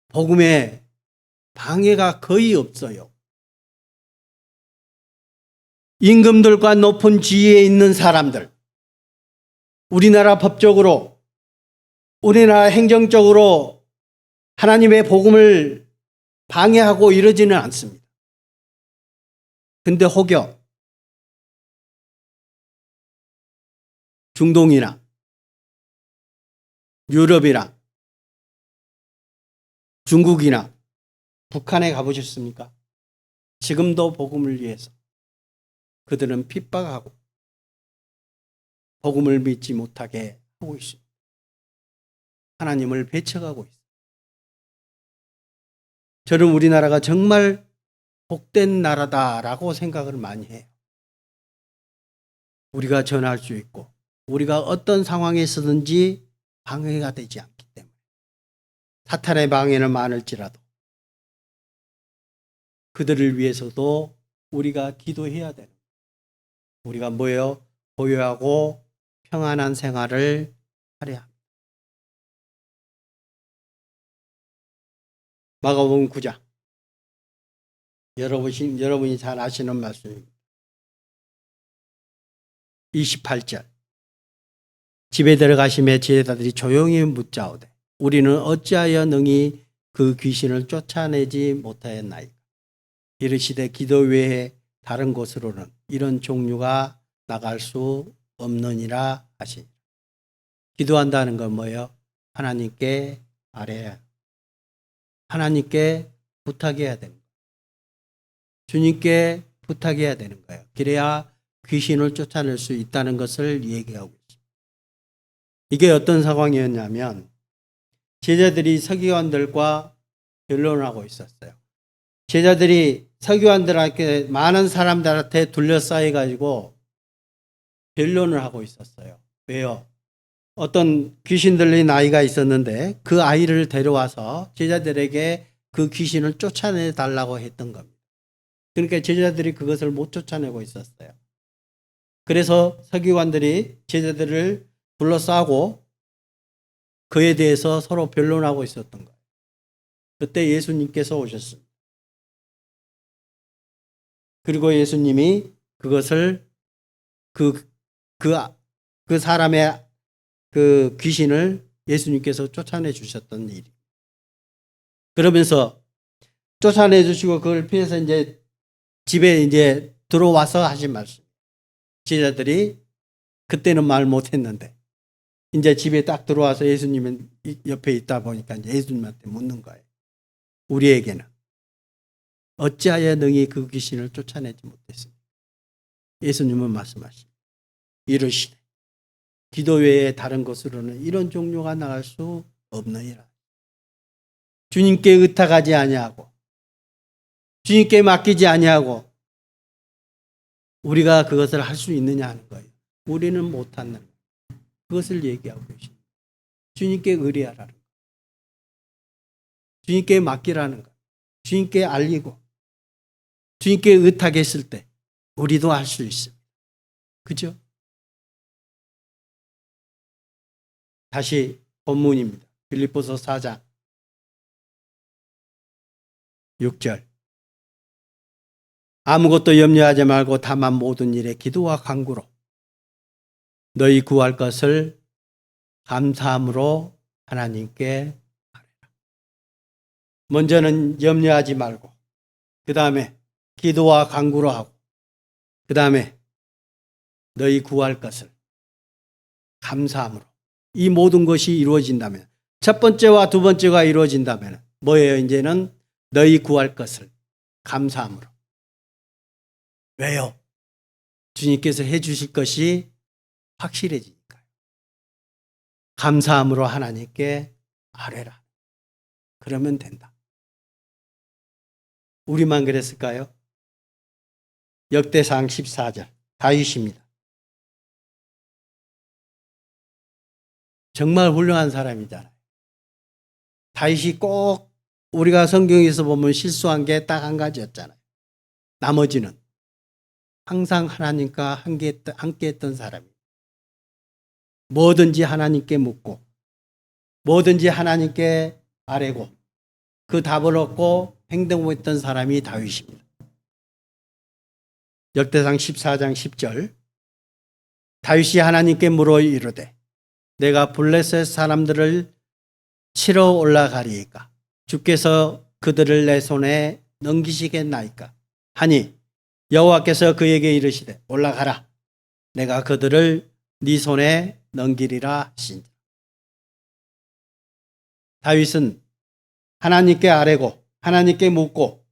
복음에 방해가 거의 없어요. 임금들과 높은 지위에 있는 사람들, 우리나라 법적으로, 우리나라 행정적으로 하나님의 복음을 방해하고 이러지는 않습니다. 근데 혹여 중동이나 유럽이나 중국이나 북한에 가보셨습니까? 지금도 복음을 위해서 그들은 핍박하고 복음을 믿지 못하게 하고 있습니다. 하나님을 배척하고 있습니다. 저는 우리나라가 정말 복된 나라다라고 생각을 많이 해요. 우리가 전할 수 있고 우리가 어떤 상황에서든지 방해가 되지 않기 때문에 사탄의 방해는 많을지라도 그들을 위해서도 우리가 기도해야 되는 거예요. 우리가 뭐예요? 고요하고 평안한 생활을 하려 합니다. 마가복음 9장 여러분이 잘 아시는 말씀입니다. 28절 집에 들어가심에 제자들이 조용히 묻자오되 우리는 어찌하여 능히 그 귀신을 쫓아내지 못하였나이까. 이르시되 기도 외에 다른 곳으로는 이런 종류가 나갈 수 없느니라 하시니. 기도한다는 건 뭐예요? 하나님께 아뢰야, 하나님께 부탁해야 되는 거예요. 주님께 부탁해야 되는 거예요. 그래야 귀신을 쫓아낼 수 있다는 것을 얘기하고 있습니다. 이게 어떤 상황이었냐면 제자들이 서기관들과 변론을 하고 있었어요. 제자들이 서기관들한테 많은 사람들한테 둘러싸여 가지고 변론을 하고 있었어요. 왜요? 어떤 귀신 들린 아이가 있었는데 그 아이를 데려와서 제자들에게 그 귀신을 쫓아내 달라고 했던 겁니다. 그러니까 제자들이 그것을 못 쫓아내고 있었어요. 그래서 서기관들이 제자들을 둘러싸고 그에 대해서 서로 변론하고 있었던 거예요. 그때 예수님께서 오셨습니다. 그리고 예수님이 그것을 그 사람의 그 귀신을 예수님께서 쫓아내 주셨던 일이. 그러면서 쫓아내 주시고 그걸 피해서 이제 집에 이제 들어와서 하신 말씀. 제자들이 그때는 말 못했는데 이제 집에 딱 들어와서 예수님은 옆에 있다 보니까 이제 예수님한테 묻는 거예요. 우리에게는 어찌하여 능히 그 귀신을 쫓아내지 못했습니까? 예수님은 말씀하십니다. 이르시되 기도 외에 다른 것으로는 이런 종류가 나갈 수 없느니라. 주님께 의탁하지 아니하고 주님께 맡기지 아니하고 우리가 그것을 할 수 있느냐 하는 거예요. 우리는 못하는 거예요. 그것을 얘기하고 계십니다. 주님께 의뢰하라는 거. 주님께 맡기라는 거. 주님께 알리고 주님께 의탁했을 때 우리도 할 수 있습니다. 그죠? 다시 본문입니다. 빌립보서 4장 6절. 아무것도 염려하지 말고 다만 모든 일에 기도와 간구로 너희 구할 것을 감사함으로 하나님께 아뢰라. 먼저는 염려하지 말고 그 다음에 기도와 간구로 하고 그 다음에 너희 구할 것을 감사함으로. 이 모든 것이 이루어진다면 첫 번째와 두 번째가 이루어진다면 뭐예요? 이제는 너희 구할 것을 감사함으로. 왜요? 주님께서 해주실 것이 확실해지니까요. 감사함으로 하나님께 아뢰라. 그러면 된다. 우리만 그랬을까요? 역대상 14절 다윗입니다. 정말 훌륭한 사람이잖아요. 다윗이 꼭 우리가 성경에서 보면 실수한 게 딱 한 가지였잖아요. 나머지는 항상 하나님과 함께했던 사람이에요. 뭐든지 하나님께 묻고 뭐든지 하나님께 아뢰고 그 답을 얻고 행동했던 사람이 다윗입니다. 역대상 14장 10절 다윗이 하나님께 물어 이르되 내가 블레셋 사람들을 치러 올라가리이까 주께서 그들을 내 손에 넘기시겠나이까 하니 여호와께서 그에게 이르시되 올라가라 내가 그들을 네 손에 넘기리라 하시니라. 다윗은 하나님께 아뢰고 하나님께 묻고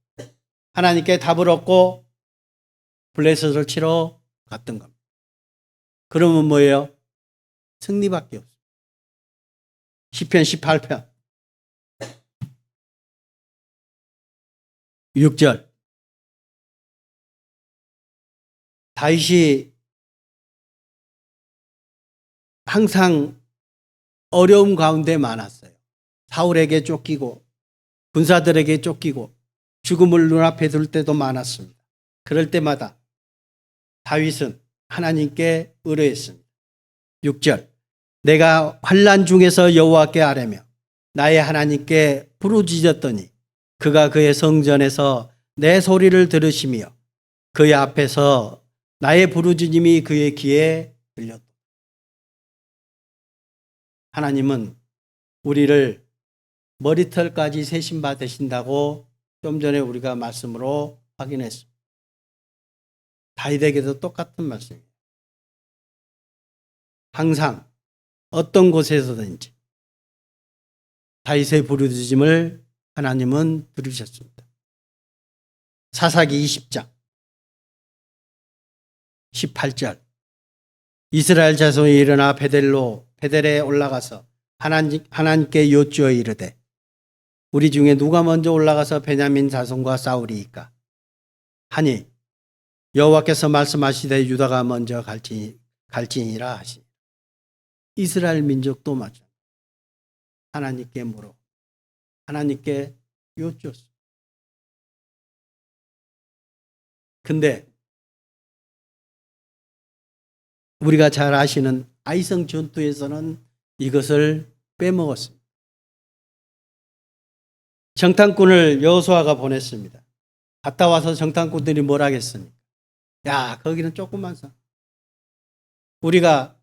하나님께 답을 얻고 블레셋을 치러 갔던 겁니다. 그러면 뭐예요? 승리밖에 없어요. 시편 18편 6절 다윗이 항상 어려움 가운데 많았어요. 사울에게 쫓기고 군사들에게 쫓기고 죽음을 눈앞에 둘 때도 많았습니다. 그럴 때마다 다윗은 하나님께 의뢰했습니다. 6절 내가 환난 중에서 여호와께 아뢰며 나의 하나님께 부르짖었더니 그가 그의 성전에서 내 소리를 들으시며 그의 앞에서 나의 부르짖음이 그의 귀에 들렸다. 하나님은 우리를 머리털까지 세심 받으신다고 좀 전에 우리가 말씀으로 확인했습니다. 다윗에게도 똑같은 말씀이에요. 항상 어떤 곳에서든지 다윗의 부르짖음을 하나님은 들으셨습니다. 사사기 20장 18절 이스라엘 자손이 일어나 베델에 올라가서 하나님께 여쭈어 이르되 우리 중에 누가 먼저 올라가서 베냐민 자손과 싸우리이까 하니 여호와께서 말씀하시되 유다가 먼저 갈지니라 하시니 이스라엘 민족도 마찬가지 하나님께 물어 하나님께 여쭈었습니다. 근데 우리가 잘 아시는 아이성 전투에서는 이것을 빼먹었습니다. 정탐꾼을 여호수아가 보냈습니다. 갔다 와서 정탐꾼들이 뭘 하겠습니까? 야, 거기는 조금만 사. 우리가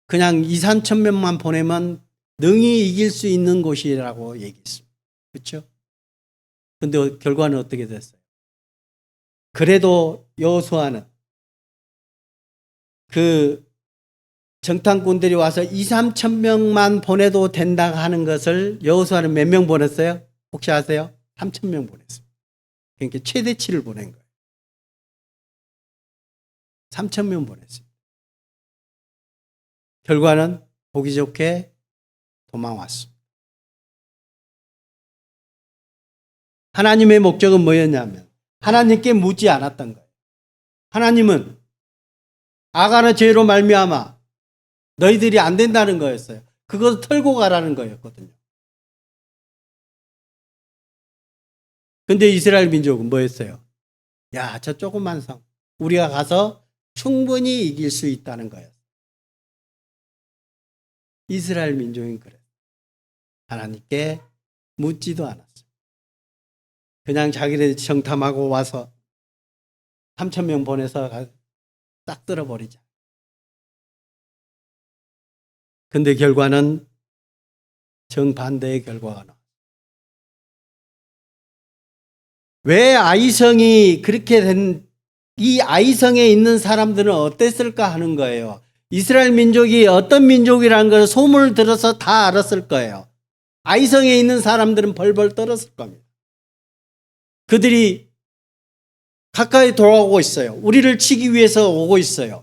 그냥 2, 3천 명만 보내면 능히 이길 수 있는 곳이라고 얘기했습니다. 그렇죠? 근데 결과는 어떻게 됐어요? 그래도 여호수아는 그 정탐꾼들이 와서 2, 3천 명만 보내도 된다 하는 것을 여호수아는 몇 명 보냈어요? 혹시 아세요? 3천 명 보냈어요. 그러니까 최대치를 보낸 거예요. 3,000명 보냈습니다. 결과는 보기 좋게 도망왔습니다. 하나님의 목적은 뭐였냐면 하나님께 묻지 않았던 거예요. 하나님은 아간의 죄로 말미암아 너희들이 안 된다는 거였어요. 그것을 털고 가라는 거였거든요. 근데 이스라엘 민족은 뭐였어요? 야, 저 조그만 성 우리가 가서 충분히 이길 수 있다는 거예요. 이스라엘 민족은 그래요. 하나님께 묻지도 않았어요. 그냥 자기들 정탐하고 와서 3,000명 보내서 싹 쓸어버리자. 근데 결과는 정반대의 결과가 나왔어요. 왜 아이성이 그렇게 이 아이성에 있는 사람들은 어땠을까 하는 거예요. 이스라엘 민족이 어떤 민족이라는 걸 소문을 들어서 다 알았을 거예요. 아이성에 있는 사람들은 벌벌 떨었을 겁니다. 그들이 가까이 돌아오고 있어요. 우리를 치기 위해서 오고 있어요.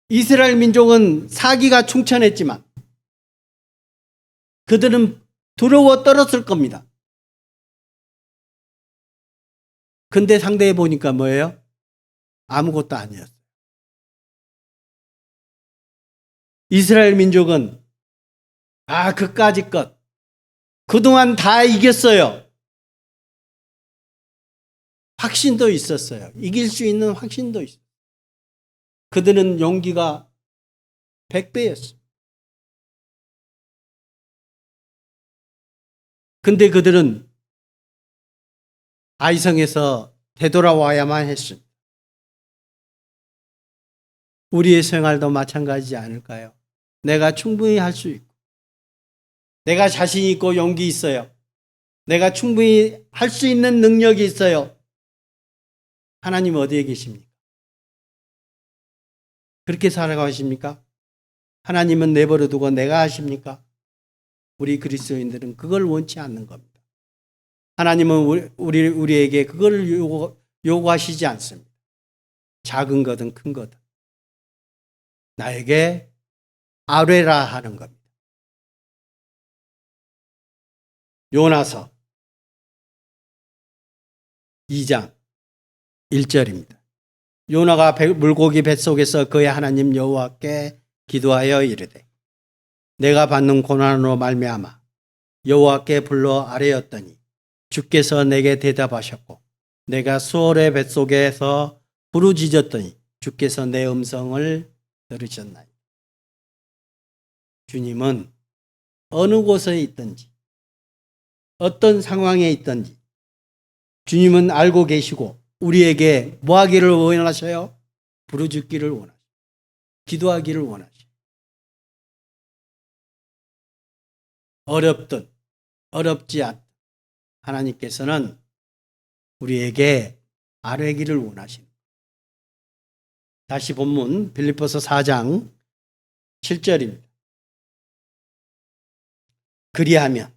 이스라엘 민족은 사기가 충천했지만 그들은 두려워 떨었을 겁니다. 근데 상대해 보니까 뭐예요? 아무것도 아니었어요. 이스라엘 민족은 그까짓 것 그동안 다 이겼어요. 확신도 있었어요. 이길 수 있는 확신도 있어요. 그들은 용기가 100배였어요. 근데 그들은 아이성에서 되돌아와야만 했습니다. 우리의 생활도 마찬가지지 않을까요? 내가 충분히 할 수 있고 내가 자신 있고 용기 있어요. 내가 충분히 할 수 있는 능력이 있어요. 하나님 어디에 계십니까? 그렇게 살아가십니까? 하나님은 내버려 두고 내가 하십니까? 우리 그리스도인들은 그걸 원치 않는 겁니다. 하나님은 우리에게 그걸 요구하시지 않습니다. 작은 거든 큰 거든 나에게 아뢰라 하는 겁니다. 요나서 2장 1절입니다. 요나가 물고기 뱃속에서 그의 하나님 여호와께 기도하여 이르되 내가 받는 고난으로 말미암아 여호와께 불러 아뢰었더니 주께서 내게 대답하셨고 내가 수월의 뱃속에서 부르짖었더니 주께서 내 음성을 들으셨나이다. 주님은 어느 곳에 있든지 어떤 상황에 있든지 주님은 알고 계시고 우리에게 뭐 하기를 원하셔요? 부르짖기를 원하셔요. 기도하기를 원하셔요. 어렵든 어렵지 않든 하나님께서는 우리에게 아뢰기를 원하십니다. 다시 본문 빌립보서 4장 7절입니다. 그리하면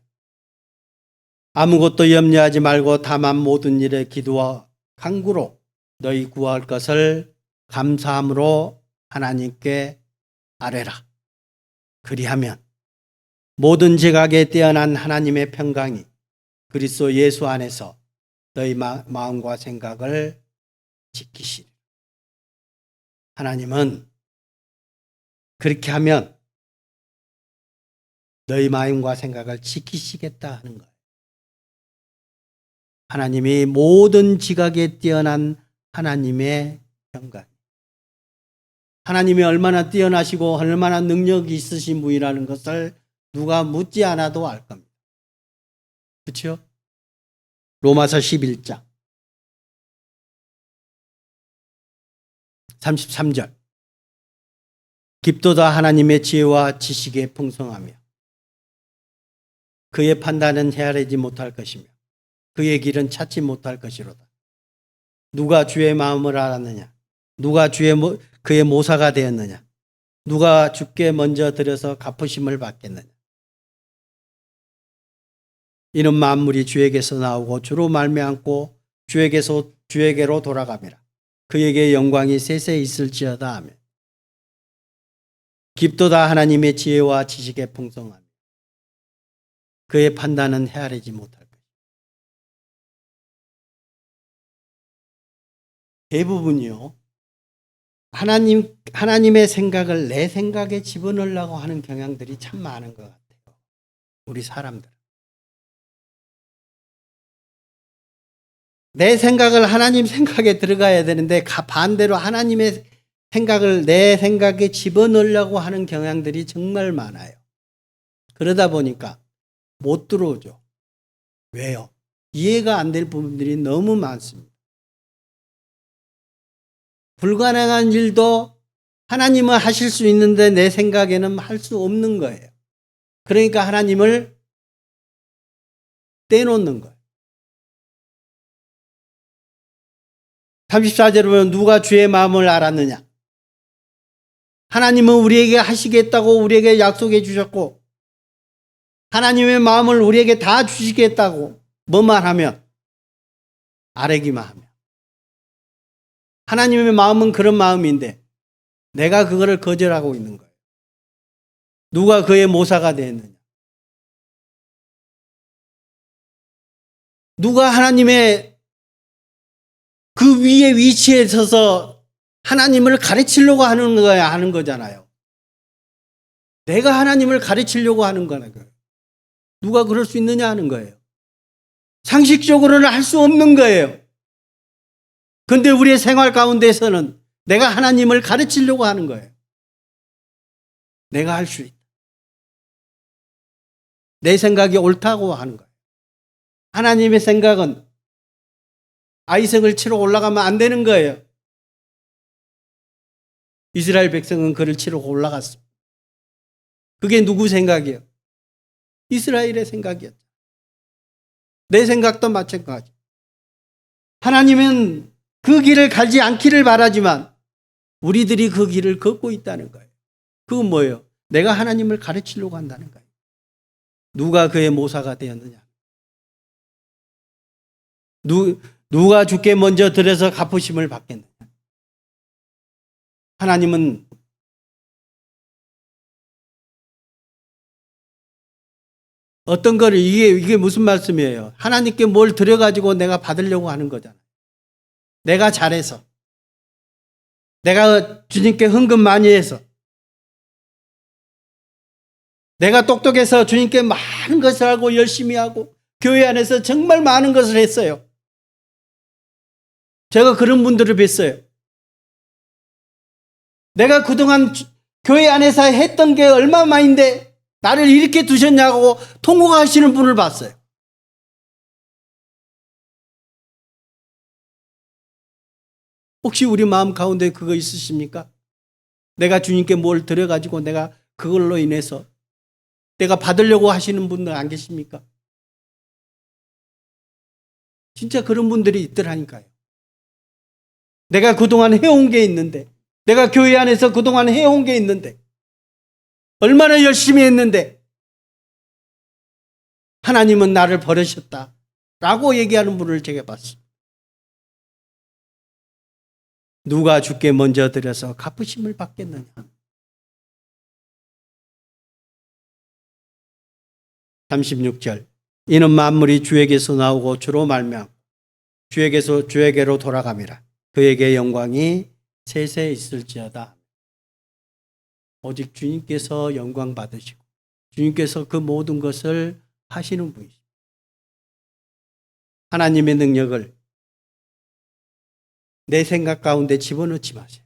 아무것도 염려하지 말고 다만 모든 일에 기도와 간구로 너희 구할 것을 감사함으로 하나님께 아뢰라. 그리하면 모든 지각에 뛰어난 하나님의 평강이 그리스도 예수 안에서 너희 마음과 생각을 지키시리. 하나님은 그렇게 하면 너희 마음과 생각을 지키시겠다 하는 거예요. 하나님이 모든 지각에 뛰어난 하나님의 평강. 하나님이 얼마나 뛰어나시고 얼마나 능력이 있으신 분이라는 것을 누가 묻지 않아도 알 겁니다. 그렇죠? 로마서 11장 33절 깊도다 하나님의 지혜와 지식에 풍성하며 그의 판단은 헤아리지 못할 것이며 그의 길은 찾지 못할 것이로다. 누가 주의 마음을 알았느냐? 누가 그의 모사가 되었느냐? 누가 주께 먼저 들여서 갚으심을 받겠느냐? 이는 만물이 주에게서 나오고 주로 말미암고 주에게로 돌아갑니다. 그에게 영광이 세세 있을지어다 하며 깊도다 하나님의 지혜와 지식의 풍성함 그의 판단은 헤아리지 못할 것이다. 대부분이요. 하나님의 생각을 내 생각에 집어넣으려고 하는 경향들이 참 많은 것 같아요. 우리 사람들. 내 생각을 하나님 생각에 들어가야 되는데 반대로 하나님의 생각을 내 생각에 집어넣으려고 하는 경향들이 정말 많아요. 그러다 보니까 못 들어오죠. 왜요? 이해가 안 될 부분들이 너무 많습니다. 불가능한 일도 하나님은 하실 수 있는데 내 생각에는 할 수 없는 거예요. 그러니까 하나님을 떼놓는 거예요. 34절에 보면 누가 주의 마음을 알았느냐? 하나님은 우리에게 하시겠다고 우리에게 약속해 주셨고 하나님의 마음을 우리에게 다 주시겠다고 뭐만 하면 아뢰기만 하면 하나님의 마음은 그런 마음인데 내가 그거를 거절하고 있는 거예요. 누가 그의 모사가 되었느냐? 누가 하나님의 그 위에 위치에 서서 하나님을 가르치려고 하는 거야 하는 거잖아요. 내가 하나님을 가르치려고 하는 거는 거예요. 누가 그럴 수 있느냐 하는 거예요. 상식적으로는 할 수 없는 거예요. 그런데 우리의 생활 가운데서는 내가 하나님을 가르치려고 하는 거예요. 내가 할 수 있다. 내 생각이 옳다고 하는 거예요. 하나님의 생각은 아이성을 치러 올라가면 안 되는 거예요. 이스라엘 백성은 그를 치러 올라갔습니다. 그게 누구 생각이에요? 이스라엘의 생각이었죠. 내 생각도 마찬가지. 하나님은 그 길을 가지 않기를 바라지만 우리들이 그 길을 걷고 있다는 거예요. 그건 뭐예요? 내가 하나님을 가르치려고 한다는 거예요. 누가 그의 모사가 되었느냐? 누가 주께 먼저 들여서 갚으심을 받겠느냐? 하나님은 어떤 거를 이게 무슨 말씀이에요? 하나님께 뭘 드려가지고 내가 받으려고 하는 거잖아요. 내가 잘해서. 내가 주님께 헌금 많이 해서. 내가 똑똑해서 주님께 많은 것을 하고 열심히 하고 교회 안에서 정말 많은 것을 했어요. 제가 그런 분들을 뵀어요. 내가 그동안 교회 안에서 했던 게 얼마만인데 나를 이렇게 두셨냐고 통곡하시는 분을 봤어요. 혹시 우리 마음 가운데 그거 있으십니까? 내가 주님께 뭘 드려가지고 내가 그걸로 인해서 내가 받으려고 하시는 분들 안 계십니까? 진짜 그런 분들이 있더라니까요. 내가 그동안 해온 게 있는데 내가 교회 안에서 그동안 해온 게 있는데 얼마나 열심히 했는데 하나님은 나를 버리셨다 라고 얘기하는 분을 제가 봤습니다. 누가 주께 먼저 드려서 갚으심을 받겠느냐? 36절 이는 만물이 주에게서 나오고 주로 말미암고 주에게로 돌아감이라. 그에게 영광이 세세 있을지어다. 오직 주님께서 영광 받으시고 주님께서 그 모든 것을 하시는 분이십니다. 하나님의 능력을 내 생각 가운데 집어넣지 마세요.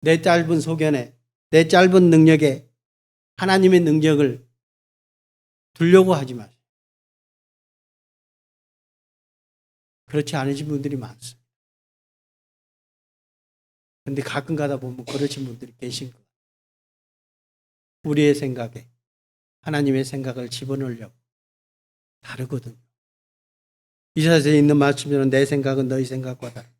내 짧은 소견에 내 짧은 능력에 하나님의 능력을 두려고 하지 마세요. 그렇지 않으신 분들이 많습니다. 그런데 가끔 가다 보면 그러신 분들이 계신 거예요. 우리의 생각에 하나님의 생각을 집어넣으려고 다르거든요. 이사야서에 있는 말씀처럼 내 생각은 너희 생각과 다르다.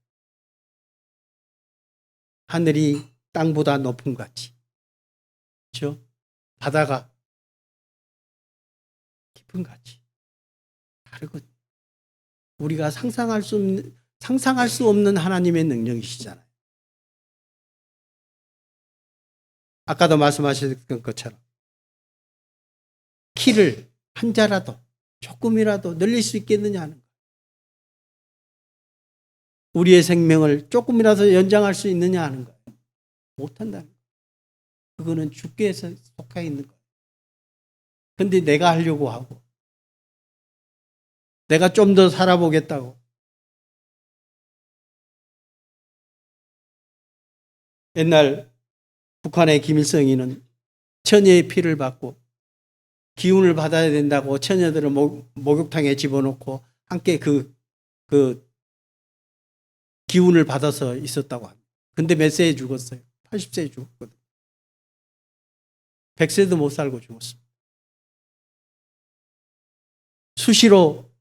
하늘이 땅보다 높음 같이. 그렇죠? 바다가 깊은 가치. 다르거든요. 우리가 상상할 수 없는 하나님의 능력이시잖아요. 아까도 말씀하셨던 것처럼 키를 한 자라도 조금이라도 늘릴 수 있겠느냐 하는 거예요. 우리의 생명을 조금이라도 연장할 수 있느냐 하는 거예요. 못한다는 거예요. 그거는 주께 속해 있는 거예요. 근데 내가 하려고 하고 내가 좀 더 살아보겠다고 옛날 북한의 김일성이는 처녀의 피를 받고 기운을 받아야 된다고 처녀들을 목욕탕에 집어넣고 함께 그 기운을 받아서 있었다고 합니다. 근데 몇 세에 죽었어요? 80세에 죽었거든요. 100세도 못 살고 죽었습니다. 수시로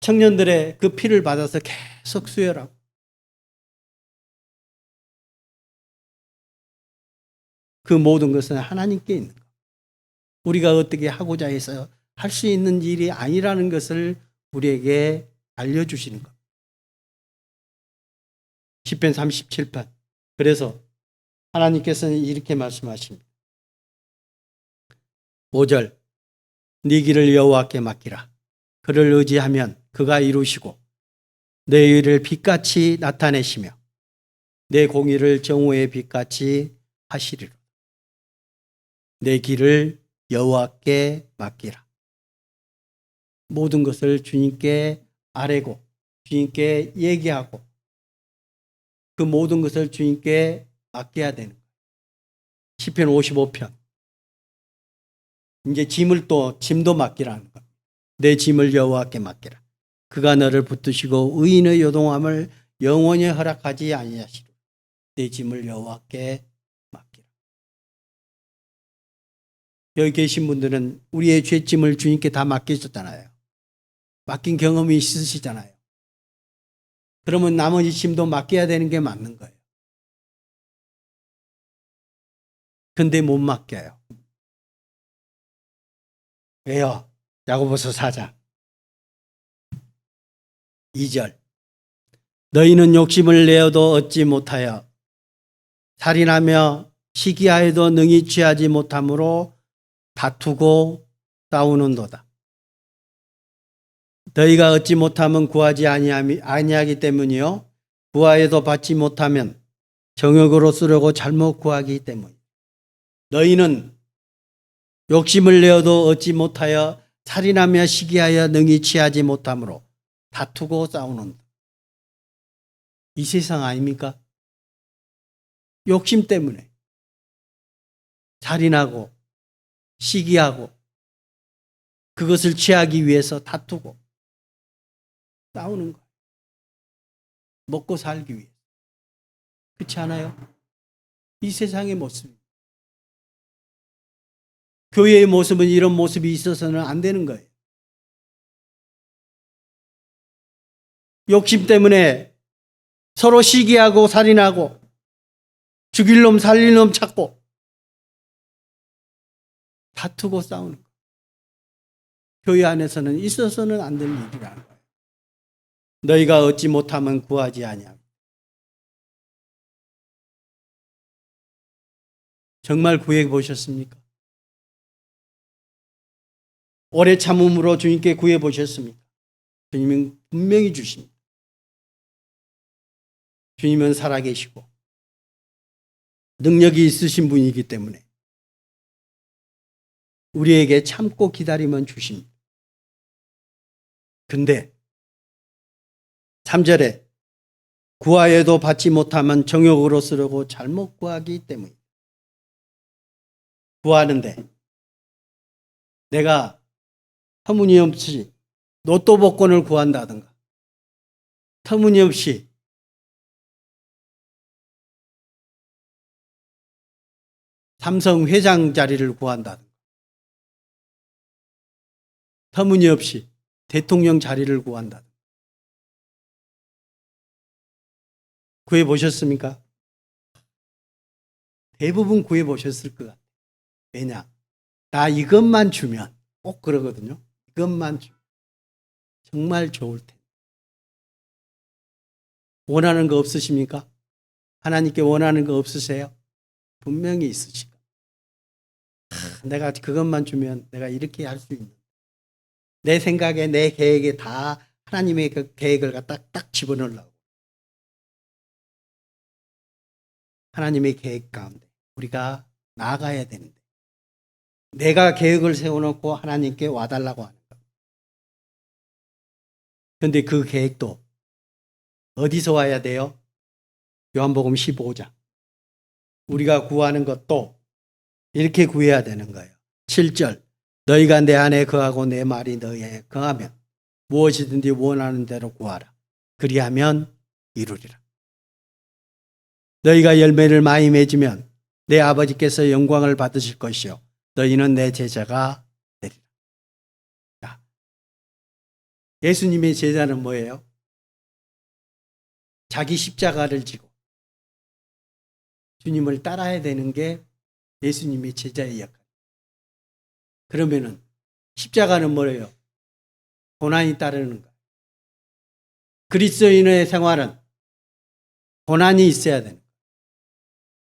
청년들의 그 피를 받아서 계속 수혈하고 그 모든 것은 하나님께 있는 것. 우리가 어떻게 하고자 해서 할 수 있는 일이 아니라는 것을 우리에게 알려주시는 것. 시편 37편. 그래서 하나님께서는 이렇게 말씀하십니다. 5절 네 길을 여호와께 맡기라. 그를 의지하면 그가 이루시고 내 의를 빛같이 나타내시며 내 공의를 정오의 빛같이 하시리라. 내 길을 여호와께 맡기라. 모든 것을 주님께 아뢰고 주님께 얘기하고 그 모든 것을 주님께 맡겨야 되는 거예요. 시편 55편. 이제 짐도 맡기라는 거예요. 내 짐을 여호와께 맡기라. 그가 너를 붙드시고 의인의 요동함을 영원히 허락하지 아니하시리라. 내 짐을 여호와께 맡기라. 여기 계신 분들은 우리의 죄짐을 주님께 다 맡기셨잖아요. 맡긴 경험이 있으시잖아요. 그러면 나머지 짐도 맡겨야 되는 게 맞는 거예요. 근데 못 맡겨요. 왜요? 야고보서 4장 2절 너희는 욕심을 내어도 얻지 못하여 살인하며 시기하여도 능히 취하지 못함으로 다투고 싸우는도다. 너희가 얻지 못하면 구하지 아니하기 때문이요 구하여도 받지 못하면 정욕으로 쓰려고 잘못 구하기 때문이다. 너희는 욕심을 내어도 얻지 못하여 살인하며 시기하여 능히 취하지 못함으로 다투고 싸우는다. 이 세상 아닙니까? 욕심 때문에 살인하고 시기하고 그것을 취하기 위해서 다투고 싸우는 거예요. 먹고 살기 위해. 그렇지 않아요? 이 세상의 모습입니다. 교회의 모습은 이런 모습이 있어서는 안 되는 거예요. 욕심 때문에 서로 시기하고 살인하고 죽일 놈 살릴 놈 찾고 다투고 싸우는 거예요. 교회 안에서는 있어서는 안 될 일이라는 거예요. 너희가 얻지 못하면 구하지 아니하고. 정말 구해 보셨습니까? 오래 참음으로 주님께 구해 보셨습니까? 주님은 분명히 주십니다. 주님은 살아계시고 능력이 있으신 분이기 때문에 우리에게 참고 기다리면 주십니다. 근데 3절에 구하여도 받지 못하면 정욕으로 쓰려고 잘못 구하기 때문에 구하는데 내가 터무니없이 로또 복권을 구한다든가 터무니없이 삼성 회장 자리를 구한다든가 터무니없이 대통령 자리를 구한다든가 구해보셨습니까? 대부분 구해보셨을 것 같아요. 왜냐? 나 이것만 주면 꼭 그러거든요. 이것만 정말 좋을 텐데. 원하는 거 없으십니까? 하나님께 원하는 거 없으세요? 분명히 있으시고. 내가 그것만 주면 내가 이렇게 할 수 있는. 내 생각에 내 계획에 다 하나님의 그 계획을 갖다 딱 집어넣으려고. 하나님의 계획 가운데 우리가 나아가야 되는데 내가 계획을 세워놓고 하나님께 와달라고 하는 것. 그런데 그 계획도 어디서 와야 돼요? 요한복음 15장. 우리가 구하는 것도 이렇게 구해야 되는 거예요. 7절. 너희가 내 안에 거하고 내 말이 너희에 거하면 무엇이든지 원하는 대로 구하라. 그리하면 이루리라. 너희가 열매를 많이 맺으면 내 아버지께서 영광을 받으실 것이요 너희는 내 제자가 되리라. 예수님의 제자는 뭐예요? 자기 십자가를 지고 주님을 따라야 되는 게 예수님의 제자의 역할. 그러면은 십자가는 뭐예요? 고난이 따르는 거. 그리스도인의 생활은 고난이 있어야 되는 거예요.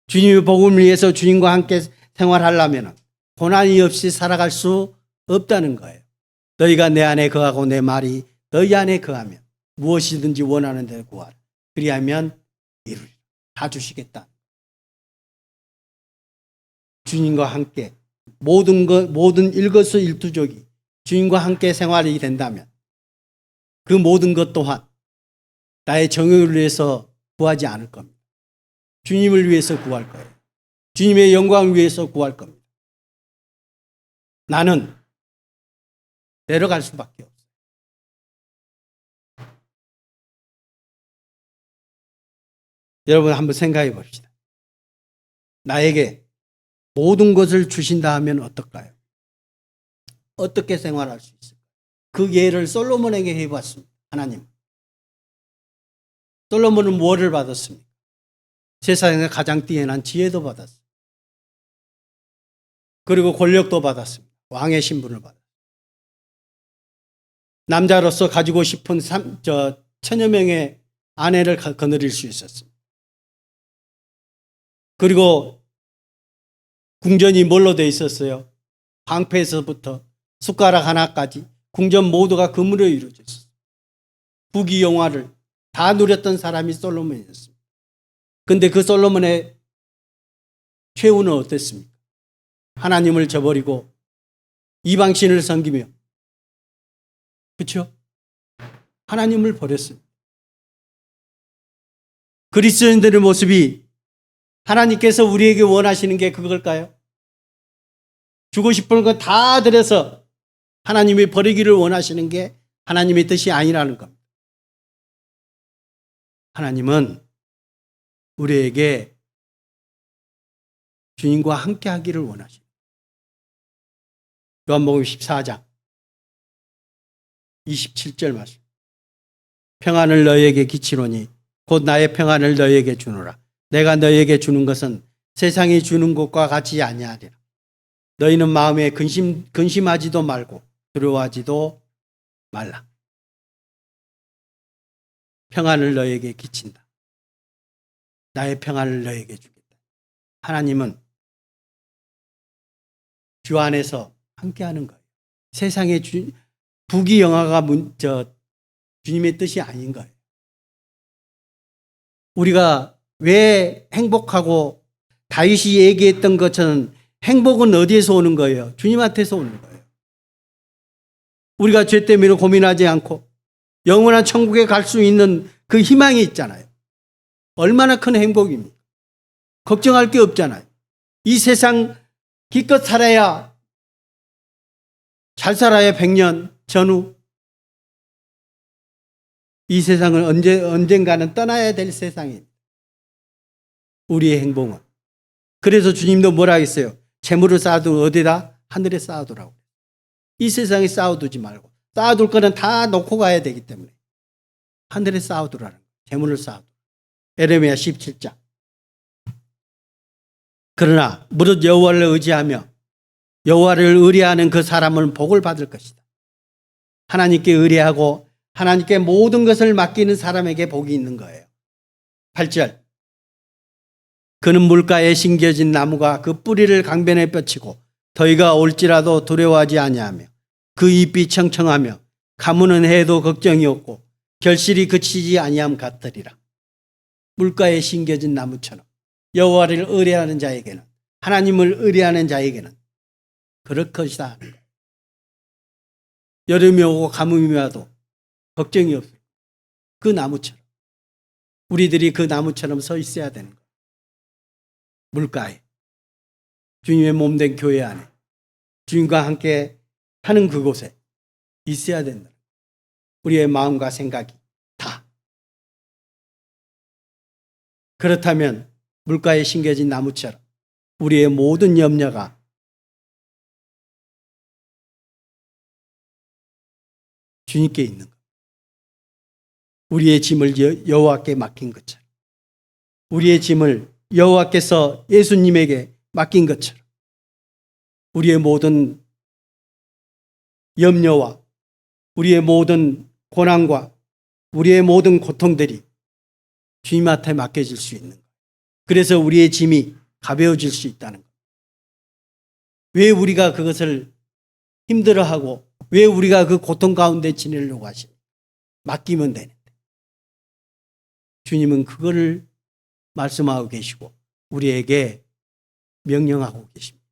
주님의 복음을 위해서 주님과 함께 생활하려면 고난이 없이 살아갈 수 없다는 거예요. 너희가 내 안에 거하고 내 말이 너희 안에 거하면 무엇이든지 원하는 대로 구하라. 그리하면 이루리라. 다 주시겠다. 주님과 함께 모든 일거수일투족이 주님과 함께 생활이 된다면 그 모든 것 또한 나의 정욕을 위해서 구하지 않을 겁니다. 주님을 위해서 구할 거예요. 주님의 영광을 위해서 구할 겁니다. 나는 내려갈 수밖에 없어요. 여러분 한번 생각해 봅시다. 나에게 모든 것을 주신다 하면 어떨까요? 어떻게 생활할 수 있을까요? 그 예를 솔로몬에게 해봤습니다. 하나님. 솔로몬은 무엇을 받았습니까? 세상에 가장 뛰어난 지혜도 받았습니다. 그리고 권력도 받았습니다. 왕의 신분을 받았습니다. 남자로서 가지고 싶은 1000여 명의 아내를 거느릴 수 있었습니다. 그리고 궁전이 뭘로 돼 있었어요? 방패에서부터 숟가락 하나까지 궁전 모두가 금으로 이루어져 있었어요. 부귀영화를 다 누렸던 사람이 솔로몬이었습니다. 그런데 그 솔로몬의 최후는 어땠습니까? 하나님을 저버리고 이방신을 섬기며, 그렇죠? 하나님을 버렸습니다. 그리스도인들의 모습이 하나님께서 우리에게 원하시는 게 그걸까요? 주고 싶은 거 다 드려서 하나님이 버리기를 원하시는 게 하나님의 뜻이 아니라는 겁니다. 하나님은 우리에게 주님과 함께 하기를 원하십니다. 요한복음 14장 27절 말씀. 평안을 너희에게 끼치노니 곧 나의 평안을 너희에게 주노라. 내가 너희에게 주는 것은 세상이 주는 것과 같이 아니하리라. 너희는 마음에 근심하지도 말고 두려워하지도 말라. 평안을 너희에게 끼친다. 나의 평안을 너희에게 주겠다. 하나님은 주 안에서 함께하는 거예요. 세상의 부귀영화가 주님의 뜻이 아닌 거예요. 우리가 왜 행복하고 다윗이 얘기했던 것처럼 행복은 어디에서 오는 거예요? 주님한테서 오는 거예요. 우리가 죄 때문에 고민하지 않고 영원한 천국에 갈 수 있는 그 희망이 있잖아요. 얼마나 큰 행복입니까? 걱정할 게 없잖아요. 이 세상 기껏 살아야 잘 살아야 100년 전후 이 세상을 언젠가는 떠나야 될 세상입니다. 우리의 행복은. 그래서 주님도 뭐라 했어요? 재물을 쌓아두고 어디다? 하늘에 쌓아두라고. 이 세상에 쌓아두지 말고 쌓아둘 거는 다 놓고 가야 되기 때문에 하늘에 쌓아두라는 거예요. 재물을 쌓아두라. 에레미야 17장. 그러나 무릇 여호와를 의지하며 여호와를 의뢰하는 그 사람은 복을 받을 것이다. 하나님께 의뢰하고 하나님께 모든 것을 맡기는 사람에게 복이 있는 거예요. 8절. 그는 물가에 심겨진 나무가 그 뿌리를 강변에 뻗치고 더위가 올지라도 두려워하지 아니하며 그 잎이 청청하며 가무는 해도 걱정이 없고 결실이 그치지 아니함 같으리라. 물가에 심겨진 나무처럼 여호와를 의뢰하는 자에게는, 하나님을 의뢰하는 자에게는 그럴 것이다 하는 거예요. 여름이 오고 가뭄이 와도 걱정이 없어요. 그 나무처럼 우리들이 그 나무처럼 서 있어야 되는 거예요. 물가에, 주님의 몸된 교회 안에, 주님과 함께 하는 그곳에 있어야 된다. 우리의 마음과 생각이 다. 그렇다면 물가에 심겨진 나무처럼 우리의 모든 염려가 주님께 있는 것. 우리의 짐을 여호와께 맡긴 것처럼, 우리의 짐을 여호와께서 예수님에게 맡긴 것처럼 우리의 모든 염려와 우리의 모든 고난과 우리의 모든 고통들이 주님한테 맡겨질 수 있는 것. 그래서 우리의 짐이 가벼워질 수 있다는 것. 왜 우리가 그것을 힘들어하고 왜 우리가 그 고통 가운데 지내려고 하십니까? 맡기면 되는데. 주님은 그거를 말씀하고 계시고 우리에게 명령하고 계십니다.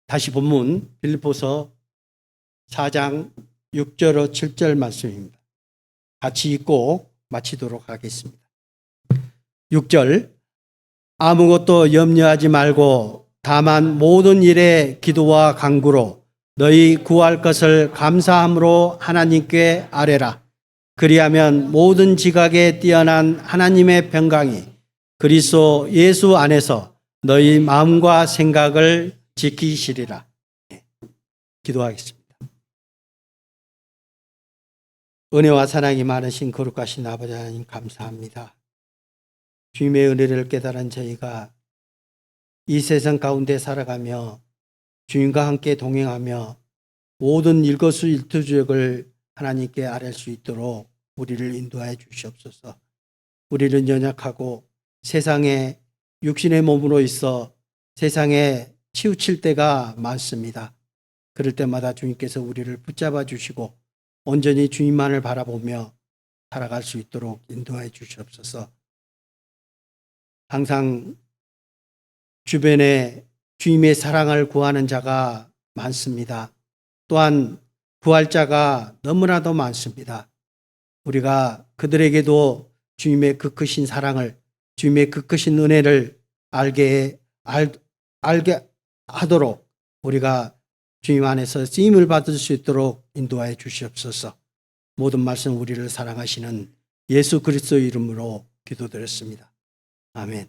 다시 본문 빌립보서 4장 6절로 7절 말씀입니다. 같이 읽고 마치도록 하겠습니다. 6절. 아무것도 염려하지 말고 다만 모든 일에 기도와 간구로 너희 구할 것을 감사함으로 하나님께 아뢰라. 그리하면 모든 지각에 뛰어난 하나님의 평강이 그리스도 예수 안에서 너희 마음과 생각을 지키시리라. 기도하겠습니다. 은혜와 사랑이 많으신 거룩하신 아버지 하나님 감사합니다. 주님의 은혜를 깨달은 저희가 이 세상 가운데 살아가며 주님과 함께 동행하며 모든 일거수일투족을 하나님께 아뢰 수 있도록 우리를 인도하여 주시옵소서. 우리는 연약하고 세상에 육신의 몸으로 있어 세상에 치우칠 때가 많습니다. 그럴 때마다 주님께서 우리를 붙잡아 주시고 온전히 주님만을 바라보며 살아갈 수 있도록 인도하여 주시옵소서. 항상 주변에 주님의 사랑을 구하는 자가 많습니다. 또한 구할 자가 너무나도 많습니다. 우리가 그들에게도 주님의 그 크신 사랑을, 주님의 그 크신 은혜를 알게 하도록 우리가 주님 안에서 쓰임을 받을 수 있도록 인도하여 주시옵소서. 모든 말씀 우리를 사랑하시는 예수 그리스도 이름으로 기도드렸습니다. 아멘.